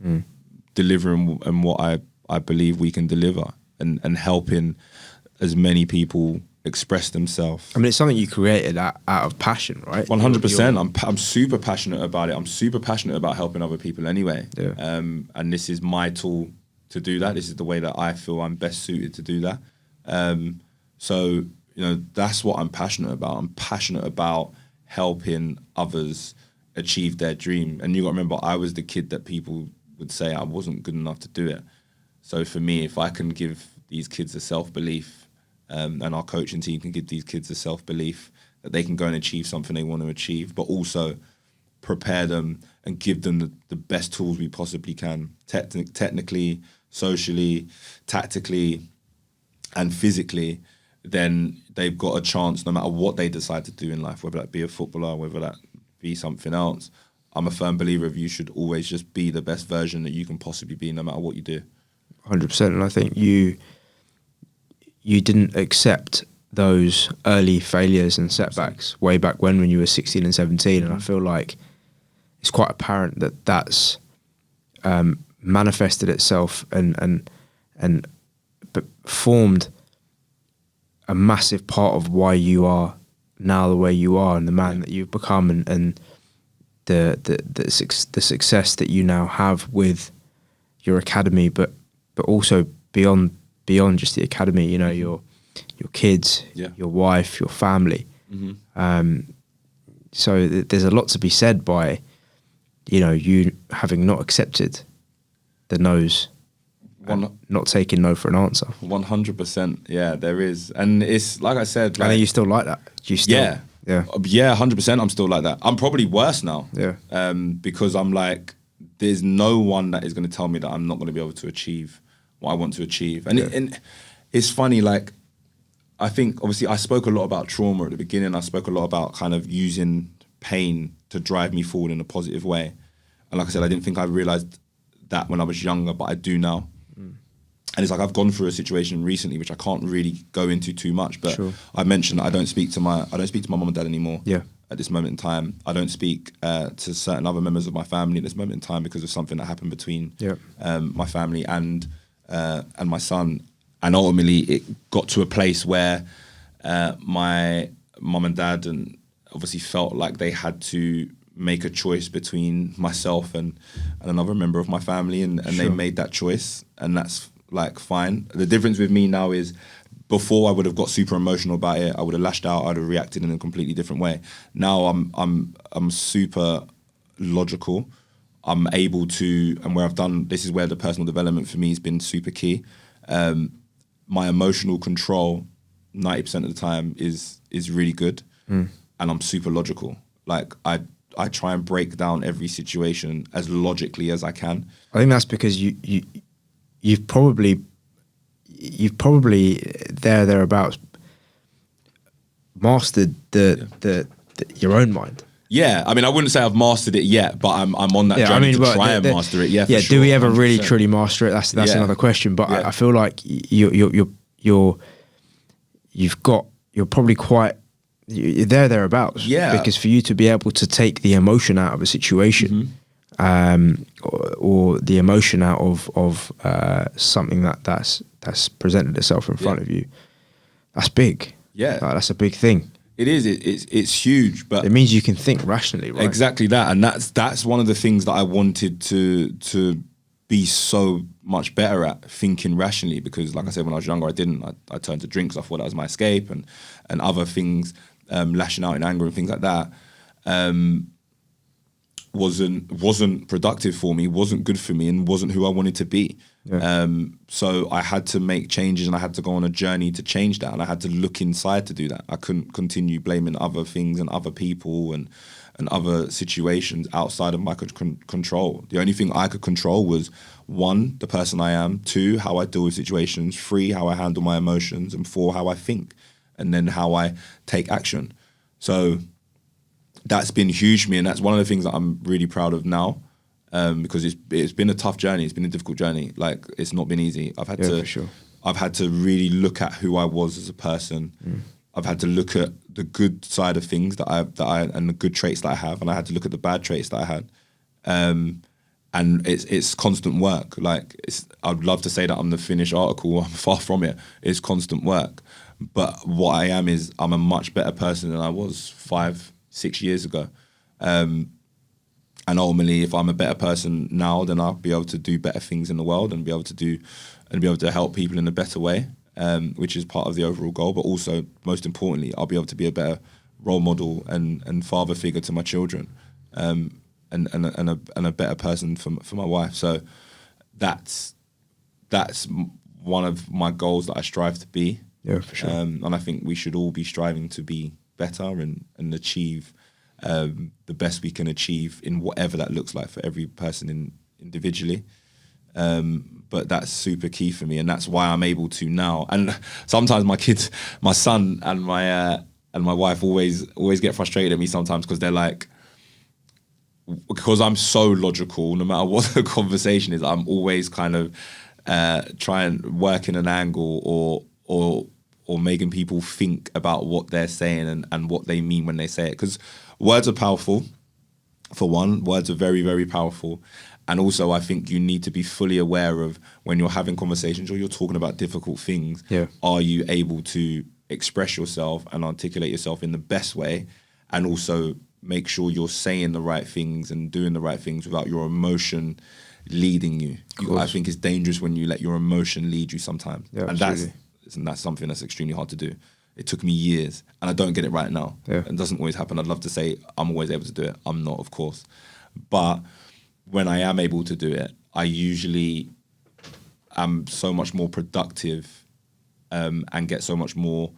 delivering and what I believe we can deliver and helping as many people express themselves. I mean, it's something you created out of passion, right? 100%. I'm super passionate about it. I'm super passionate about helping other people anyway. Yeah. And this is my tool to do that. This is the way that I feel I'm best suited to do that. So, that's what I'm passionate about. I'm passionate about helping others achieve their dream. And you got to remember, I was the kid that people would say I wasn't good enough to do it. So for me, if I can give these kids a self-belief, and our coaching team can give these kids a self-belief that they can go and achieve something they want to achieve, but also prepare them and give them the best tools we possibly can, technically, socially, tactically, and physically, then they've got a chance no matter what they decide to do in life, whether that be a footballer, whether that be something else. I'm a firm believer of you should always just be the best version that you can possibly be no matter what you do. 100%. And I think you didn't accept those early failures and setbacks way back when you were 16 and 17. And I feel like it's quite apparent that that's manifested itself and formed a massive part of why you are now the way you are and the man that you've become, and the success that you now have with your academy, but also beyond just the academy, your kids, your wife, your family. So there's a lot to be said by, you having not accepted the no's, not taking no for an answer. 100%. Yeah, there is. And it's like I said. I know you still like that. You still, yeah, 100%. I'm still like that. I'm probably worse now. Yeah. Because I'm like, there's no one that is going to tell me that I'm not going to be able to achieve what I want to achieve. And it's funny, like, I think obviously I spoke a lot about trauma at the beginning. I spoke a lot about kind of using pain to drive me forward in a positive way. And like I said, I didn't think I realized that when I was younger, but I do now. And it's like I've gone through a situation recently, which I can't really go into too much, but I mentioned that I don't speak to my mum and dad anymore. Yeah. At this moment in time, I don't speak to certain other members of my family at this moment in time because of something that happened between my family and my son. And ultimately, it got to a place where my mum and dad and obviously felt like they had to make a choice between myself and another member of my family, and they made that choice, and that's like fine. The difference with me now is, before I would have got super emotional about it, I would have lashed out, I'd have reacted in a completely different way. Now I'm super logical. I'm able to, and where I've done, this is where the personal development for me has been super key. My emotional control 90% of the time is really good, and I'm super logical. Like I try and break down every situation as logically as I can. I think that's because you've probably thereabouts mastered the your own mind. Yeah, I mean, I wouldn't say I've mastered it yet, but I'm on that journey to try and master it. Yeah, for sure, do we ever 100%. really truly master it? That's another question. But I feel like you're probably quite you're thereabouts. Yeah, because for you to be able to take the emotion out of a situation, or the emotion out of something that's presented itself in front of you, that's big. Yeah, that's a big thing. It is. It's huge, but it means you can think rationally, right? Exactly that, and that's one of the things that I wanted to be so much better at, thinking rationally. Because, like I said, when I was younger, I didn't. I turned to drinks. I thought that was my escape, and other things, lashing out in anger and things like that, wasn't productive for me, wasn't good for me, and wasn't who I wanted to be. Yeah. So I had to make changes, and I had to go on a journey to change that, and I had to look inside to do that. I couldn't continue blaming other things and other people and other situations outside of my control. The only thing I could control was, 1, the person I am, 2, how I deal with situations, 3, how I handle my emotions, and 4, how I think, and then how I take action. So that's been huge for me, and that's one of the things that I'm really proud of now, because it's been a tough journey. It's been a difficult journey. Like, it's not been easy. I've had to really look at who I was as a person. I've had to look at the good side of things that I and the good traits that I have, and I had to look at the bad traits that I had. And it's constant work. Like, I'd love to say that I'm the finished article. I'm far from it. It's constant work. But what I am is I'm a much better person than I was 5-6 years ago. And ultimately, if I'm a better person now, then I'll be able to do better things in the world and be able to help people in a better way, which is part of the overall goal. But also, most importantly, I'll be able to be a better role model and father figure to my children, and a better person for my wife. So that's one of my goals that I strive to be. Yeah, for sure. And I think we should all be striving to be better and achieve the best we can achieve in whatever that looks like for every person individually. But that's super key for me, and that's why I'm able to now. And sometimes my son and my wife always get frustrated at me sometimes, because they're like, because I'm so logical, no matter what the conversation is, I'm always kind of trying to work in an angle or making people think about what they're saying and what they mean when they say it. Because words are powerful, for one. Words are very, very powerful. And also, I think you need to be fully aware of, when you're having conversations or you're talking about difficult things, are you able to express yourself and articulate yourself in the best way, and also make sure you're saying the right things and doing the right things without your emotion leading you. I think it's dangerous when you let your emotion lead you sometimes. Yeah, and that's something that's extremely hard to do. It took me years, and I don't get it right now. Yeah. It doesn't always happen. I'd love to say I'm always able to do it. I'm not, of course. But when I am able to do it, I usually am so much more productive, and get so much more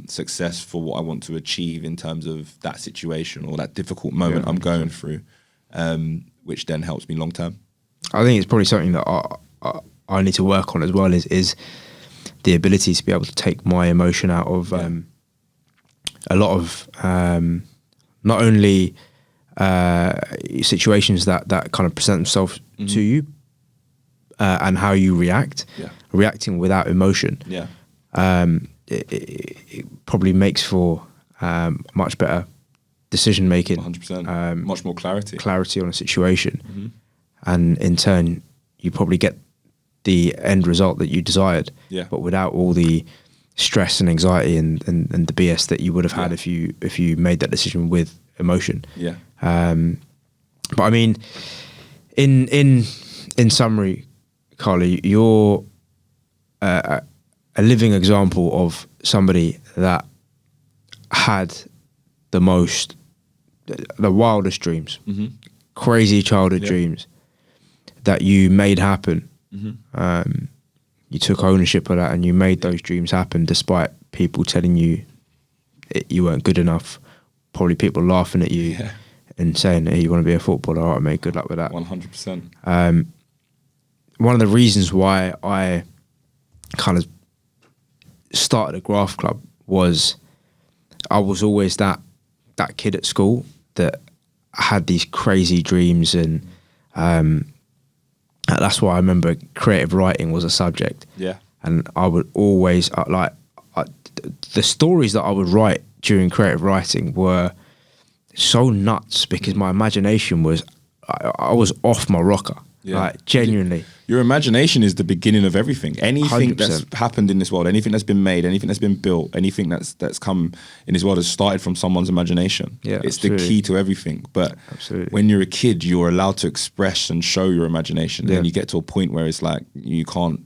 success for what I want to achieve in terms of that situation or that difficult moment I'm going through, which then helps me long term. I think it's probably something that I need to work on as well, is the ability to be able to take my emotion out of a lot of not only situations that kind of present themselves to you, and how you reacting without emotion. It probably makes for much better decision making. 100%. Much more clarity on a situation, and in turn you probably get the end result that you desired, but without all the stress and anxiety and the BS that you would have had if you made that decision with emotion. But I mean, in summary, Carly, you're a living example of somebody that had the wildest dreams, crazy childhood dreams that you made happen. You took ownership of that, and you made those dreams happen despite people telling you you weren't good enough, probably people laughing at you and saying, hey, you want to be a footballer? All right, mate, good luck with that. 100%. One of the reasons why I kind of started a graph club was I was always that kid at school that had these crazy dreams, and that's why I remember creative writing was a subject. And I would always the stories that I would write during creative writing were so nuts, because my imagination was I was off my rocker. Like, genuinely. Your imagination is the beginning of everything. Anything 100%. That's happened in this world, anything that's been made, anything that's been built, anything that's come in this world has started from someone's imagination. It's absolutely. the key to everything. But when you're a kid, you're allowed to express and show your imagination. And you get to a point where it's like you can't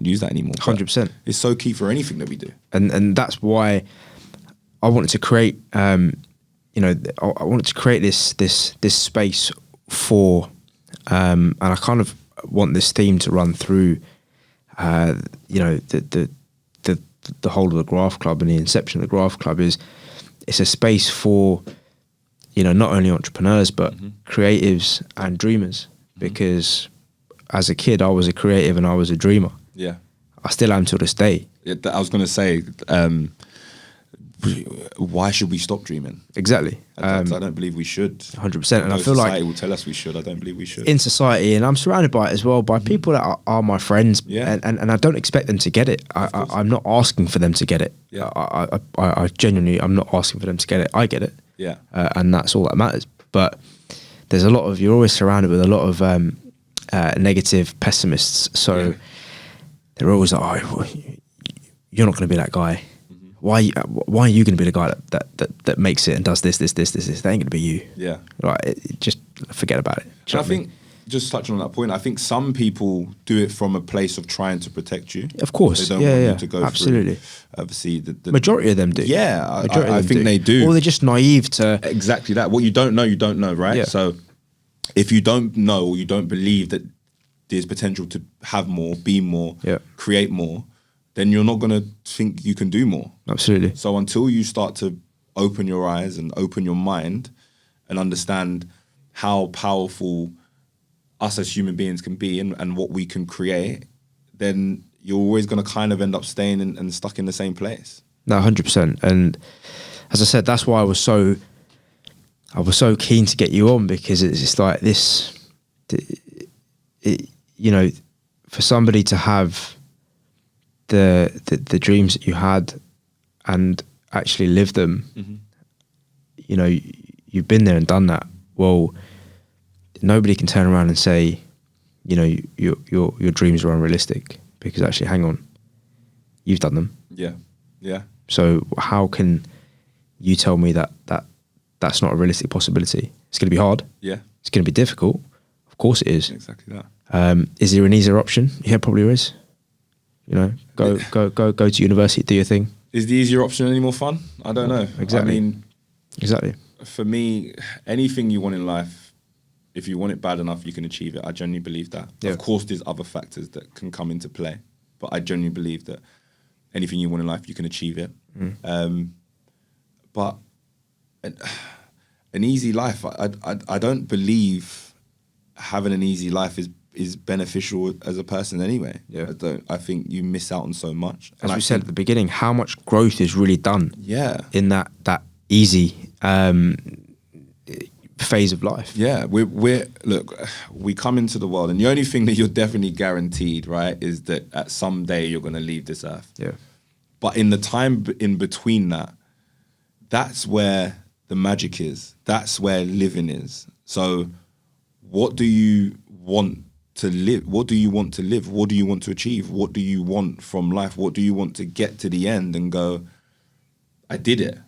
use that anymore. 100%. It's so key for anything that we do. And that's why I wanted to create I wanted to create this space for and I kind of want this theme to run through the whole of the Graph Club, and the inception of the Graph Club it's a space for not only entrepreneurs but creatives and dreamers, because as a kid I was a creative and I was a dreamer. I still am till this day. I was going to say why should we stop dreaming? Exactly. I don't believe we should. 100%. And I feel society like will tell us we should. I don't believe we should. in society, and I'm surrounded by it as well, by people that are my friends, and I don't expect them to get it. I'm not asking for them to get it. Yeah. I genuinely, I'm not asking for them to get it. I get it. Yeah. And that's all that matters. But there's a lot of, you're always surrounded with a lot of negative pessimists. So they're always like, oh, you're not going to be that guy. Why are you going to be the guy that makes it and does this? That ain't going to be you. Yeah. Right. Just forget about it. And I think, just touching on that point, I think some people do it from a place of trying to protect you. Of course. They don't want you to go absolutely. through. Obviously, the majority of them do. Yeah, I think they do. Or they're just naive to... Exactly that. What you don't know, right? Yeah. So if you don't know, or you don't believe that there's potential to have more, be more, create more, then you're not going to think you can do more. Absolutely. So until you start to open your eyes and open your mind and understand how powerful us as human beings can be and what we can create, then you're always going to kind of end up staying and stuck in the same place. No, 100%. And as I said, that's why I was so keen to get you on, because it's just like this, you know, for somebody to have the dreams that you had and actually live them, you know, you've been there and done that. Well, nobody can turn around and say, you know, your dreams are unrealistic, because actually, hang on, you've done them. Yeah, yeah. So how can you tell me that's not a realistic possibility? It's going to be hard. Yeah. It's going to be difficult. Of course it is. Exactly that. Is there an easier option? Yeah, probably is. You know, go to university, do your thing. Is the easier option any more fun? I don't know. Exactly. I mean, exactly. For me, anything you want in life, if you want it bad enough, you can achieve it. I genuinely believe that. Yeah. Of course, there's other factors that can come into play, but I genuinely believe that anything you want in life, you can achieve it. But an easy life, I don't believe having an easy life is beneficial as a person anyway. Yeah. I think you miss out on so much. As we said at the beginning, how much growth is really done in that easy phase of life. Yeah, we come into the world, and the only thing that you're definitely guaranteed, right, is that at some day you're going to leave this earth. Yeah. But in the time in between that's where the magic is. That's where living is. So what do you want to live? What do you want to live? What do you want to achieve? What do you want from life? What do you want to get to the end and go, I did it.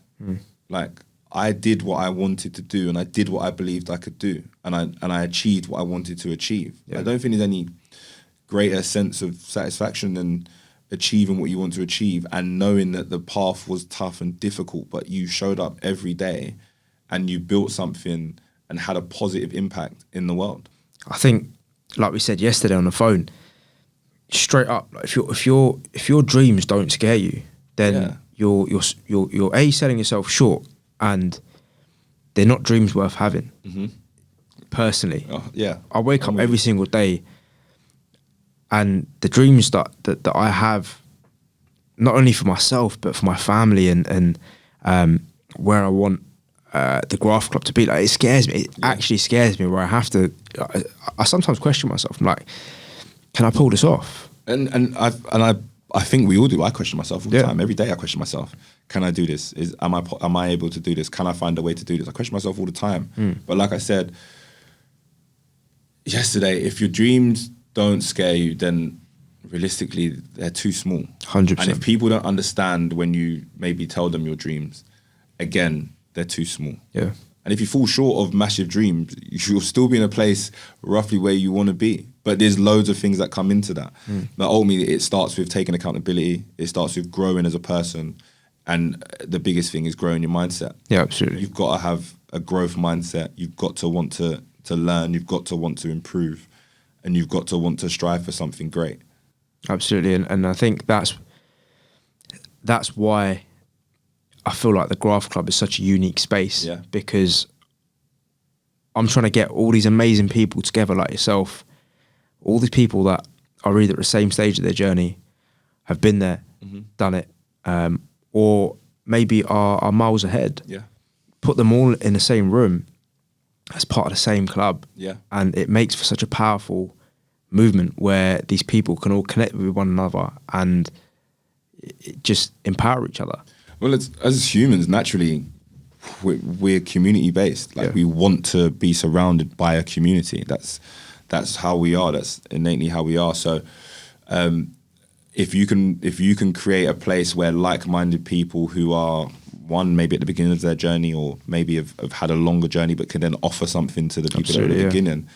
Like, I did what I wanted to do, and I did what I believed I could do, and I achieved what I wanted to achieve. Yeah. I don't think there's any greater sense of satisfaction than achieving what you want to achieve and knowing that the path was tough and difficult, but you showed up every day and you built something and had a positive impact in the world. I think, like we said yesterday on the phone, straight up, like if your dreams don't scare you, then you're A, selling yourself short, and they're not dreams worth having. Personally, I wake up every single day, and the dreams that I have, not only for myself but for my family and where I want the Graph Club to be, like, it scares me. It actually scares me, where I have to. I sometimes question myself. I'm like, can I pull this off? And I think we all do. I question myself all the time. Every day I question myself. Can I do this? Am I able to do this? Can I find a way to do this? I question myself all the time. But like I said yesterday, if your dreams don't scare you, then realistically they're too small. 100%. And if people don't understand when you maybe tell them your dreams, again, they're too small. Yeah. And if you fall short of massive dreams, you'll still be in a place roughly where you want to be. But there's loads of things that come into that. Now, ultimately, it starts with taking accountability. It starts with growing as a person. And the biggest thing is growing your mindset. Yeah, absolutely. You've got to have a growth mindset. You've got to want to learn. You've got to want to improve. And you've got to want to strive for something great. Absolutely. And I think that's why I feel like the Graph Club is such a unique space. Yeah. Because I'm trying to get all these amazing people together like yourself, all these people that are either at the same stage of their journey, have been there, done it, or maybe are miles ahead. Yeah. Put them all in the same room as part of the same club. Yeah. And it makes for such a powerful movement where these people can all connect with one another and just empower each other. Well, as humans, naturally, we're community based. Like we want to be surrounded by a community. That's how we are. That's innately how we are. So, if you can create a place where like-minded people who are maybe at the beginning of their journey, or maybe have had a longer journey, but can then offer something to the people that are at the beginning,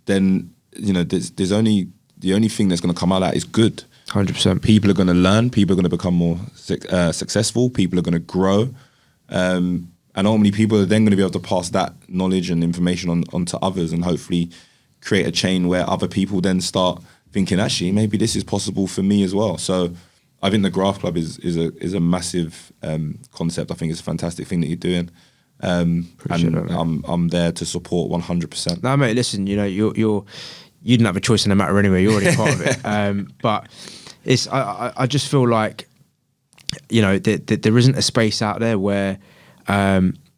then there's only the only thing that's going to come out of that is good. 100%. People are going to learn. People are going to become more successful. People are going to grow. And ultimately, people are then going to be able to pass that knowledge and information on to others, and hopefully create a chain where other people then start thinking, actually, maybe this is possible for me as well. So I think the Graph Club is a massive concept. I think it's a fantastic thing that you're doing. And that, I'm there to support 100%. No, mate, listen, you didn't have a choice in the matter anyway. You're already part of it. But I just feel like, there isn't a space out there where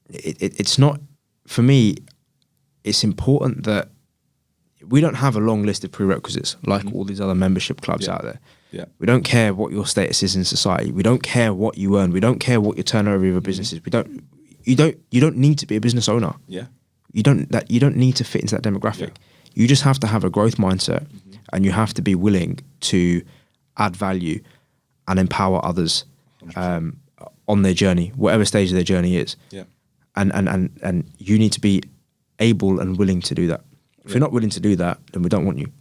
it's not, for me, it's important that we don't have a long list of prerequisites like all these other membership clubs out there. Yeah. We don't care what your status is in society. We don't care what you earn. We don't care what your turnover of your business is. You don't need to be a business owner. Yeah. You don't need to fit into that demographic. Yeah. You just have to have a growth mindset, and you have to be willing to add value and empower others on their journey, whatever stage of their journey is. Yeah. And you need to be able and willing to do that. If you're not willing to do that, then we don't want you.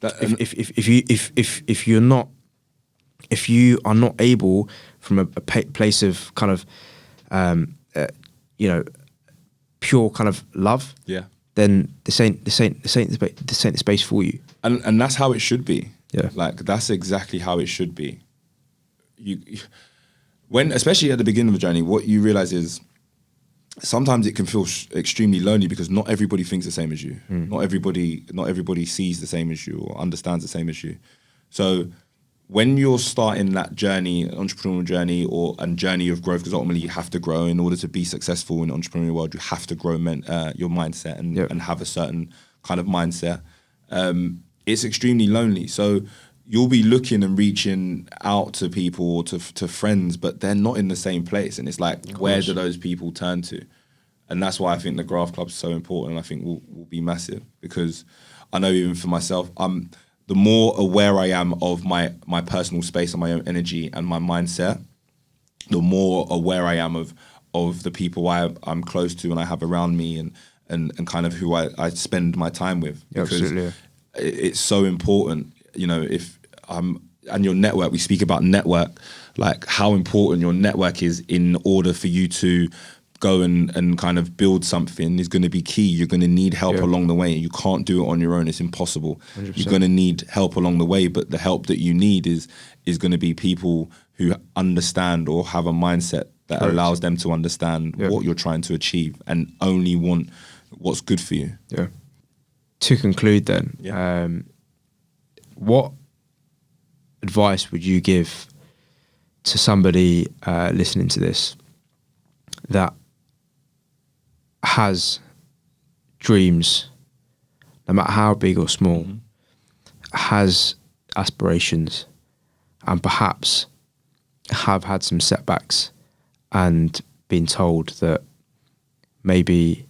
If you are not able from a place of kind of pure kind of love, then this ain't the space for you. And that's how it should be. Yeah, like that's exactly how it should be. When especially at the beginning of the journey, what you realize is sometimes it can feel extremely lonely because not everybody thinks the same as you. Not everybody sees the same as you or understands the same as you. So when you're starting that journey, entrepreneurial journey a journey of growth, because ultimately you have to grow in order to be successful in the entrepreneurial world. You have to grow your mindset and have a certain kind of mindset. It's extremely lonely. So you'll be looking and reaching out to people or to friends, but they're not in the same place. And it's like, where do those people turn to? And that's why I think the Graph Club is so important, and I think will be massive, because I know even for myself, the more aware I am of my personal space and my own energy and my mindset, the more aware I am of the people I'm close to and I have around me and kind of who I spend my time with. Because it's so important, and your network, we speak about network, like how important your network is in order for you to go and kind of build something is going to be key. You're going to need help along the way. You can't do it on your own. It's impossible. 100%. You're going to need help along the way, but the help that you need is going to be people who understand or have a mindset that allows them to understand what you're trying to achieve and only want what's good for you. Yeah. To conclude then, what advice would you give to somebody listening to this that has dreams, no matter how big or small, has aspirations, and perhaps have had some setbacks and been told that maybe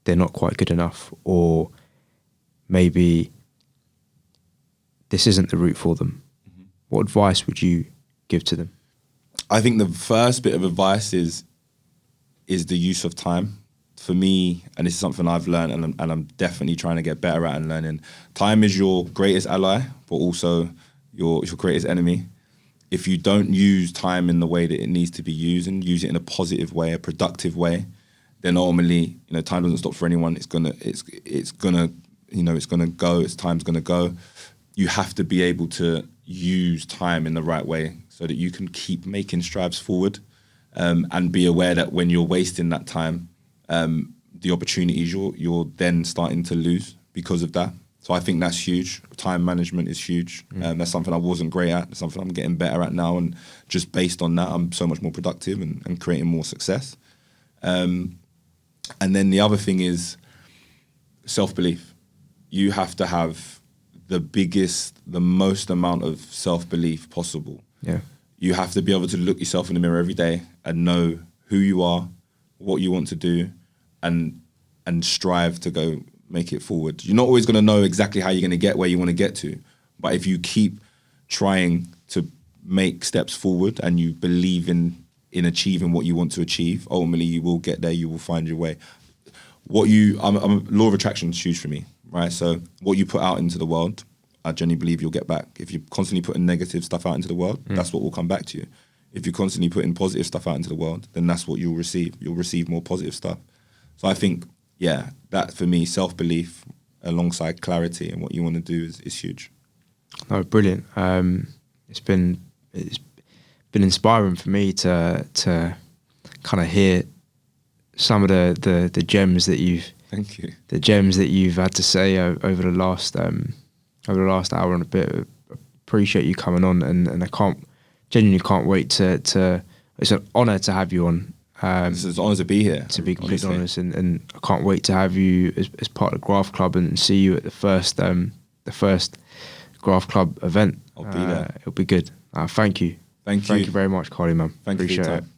they're not quite good enough, or maybe this isn't the route for them? What advice would you give to them? I think the first bit of advice is the use of time. For me, and this is something I've learned and I'm definitely trying to get better at and learning, time is your greatest ally, but also your greatest enemy. If you don't use time in the way that it needs to be used and use it in a positive way, a productive way, then ultimately, time doesn't stop for anyone. It's gonna go. Time's gonna go. You have to be able to use time in the right way so that you can keep making strides forward, and be aware that when you're wasting that time, the opportunities you're then starting to lose because of that. So I think that's huge. Time management is huge. That's something I wasn't great at. It's something I'm getting better at now. And just based on that, I'm so much more productive and creating more success. And then the other thing is self-belief. You have to have the most amount of self-belief possible. Yeah. You have to be able to look yourself in the mirror every day and know who you are, what you want to do, and strive to go make it forward. You're not always going to know exactly how you're going to get where you want to get to, but if you keep trying to make steps forward and you believe in achieving what you want to achieve, ultimately you will get there. You will find your way. Law of attraction is huge for me, right? So what you put out into the world, I genuinely believe you'll get back. If you're constantly putting negative stuff out into the world, that's what will come back to you. If you're constantly putting positive stuff out into the world, then that's what you'll receive. You'll receive more positive stuff. So I think, yeah, that for me, self-belief alongside clarity and what you want to do is huge. Oh, brilliant. It's been inspiring for me to kind of hear some of the gems that you've Thank you. The gems that you've had to say over the last hour and a bit. Appreciate you coming on, and I genuinely can't wait to. It's an honour to have you on. It's an honour to be here. To be completely honest, and I can't wait to have you as part of the Graph Club and see you at the first Graph Club event. I'll be there. It'll be good. Thank you. Thank you very much, Carly, man. Thank you for your time.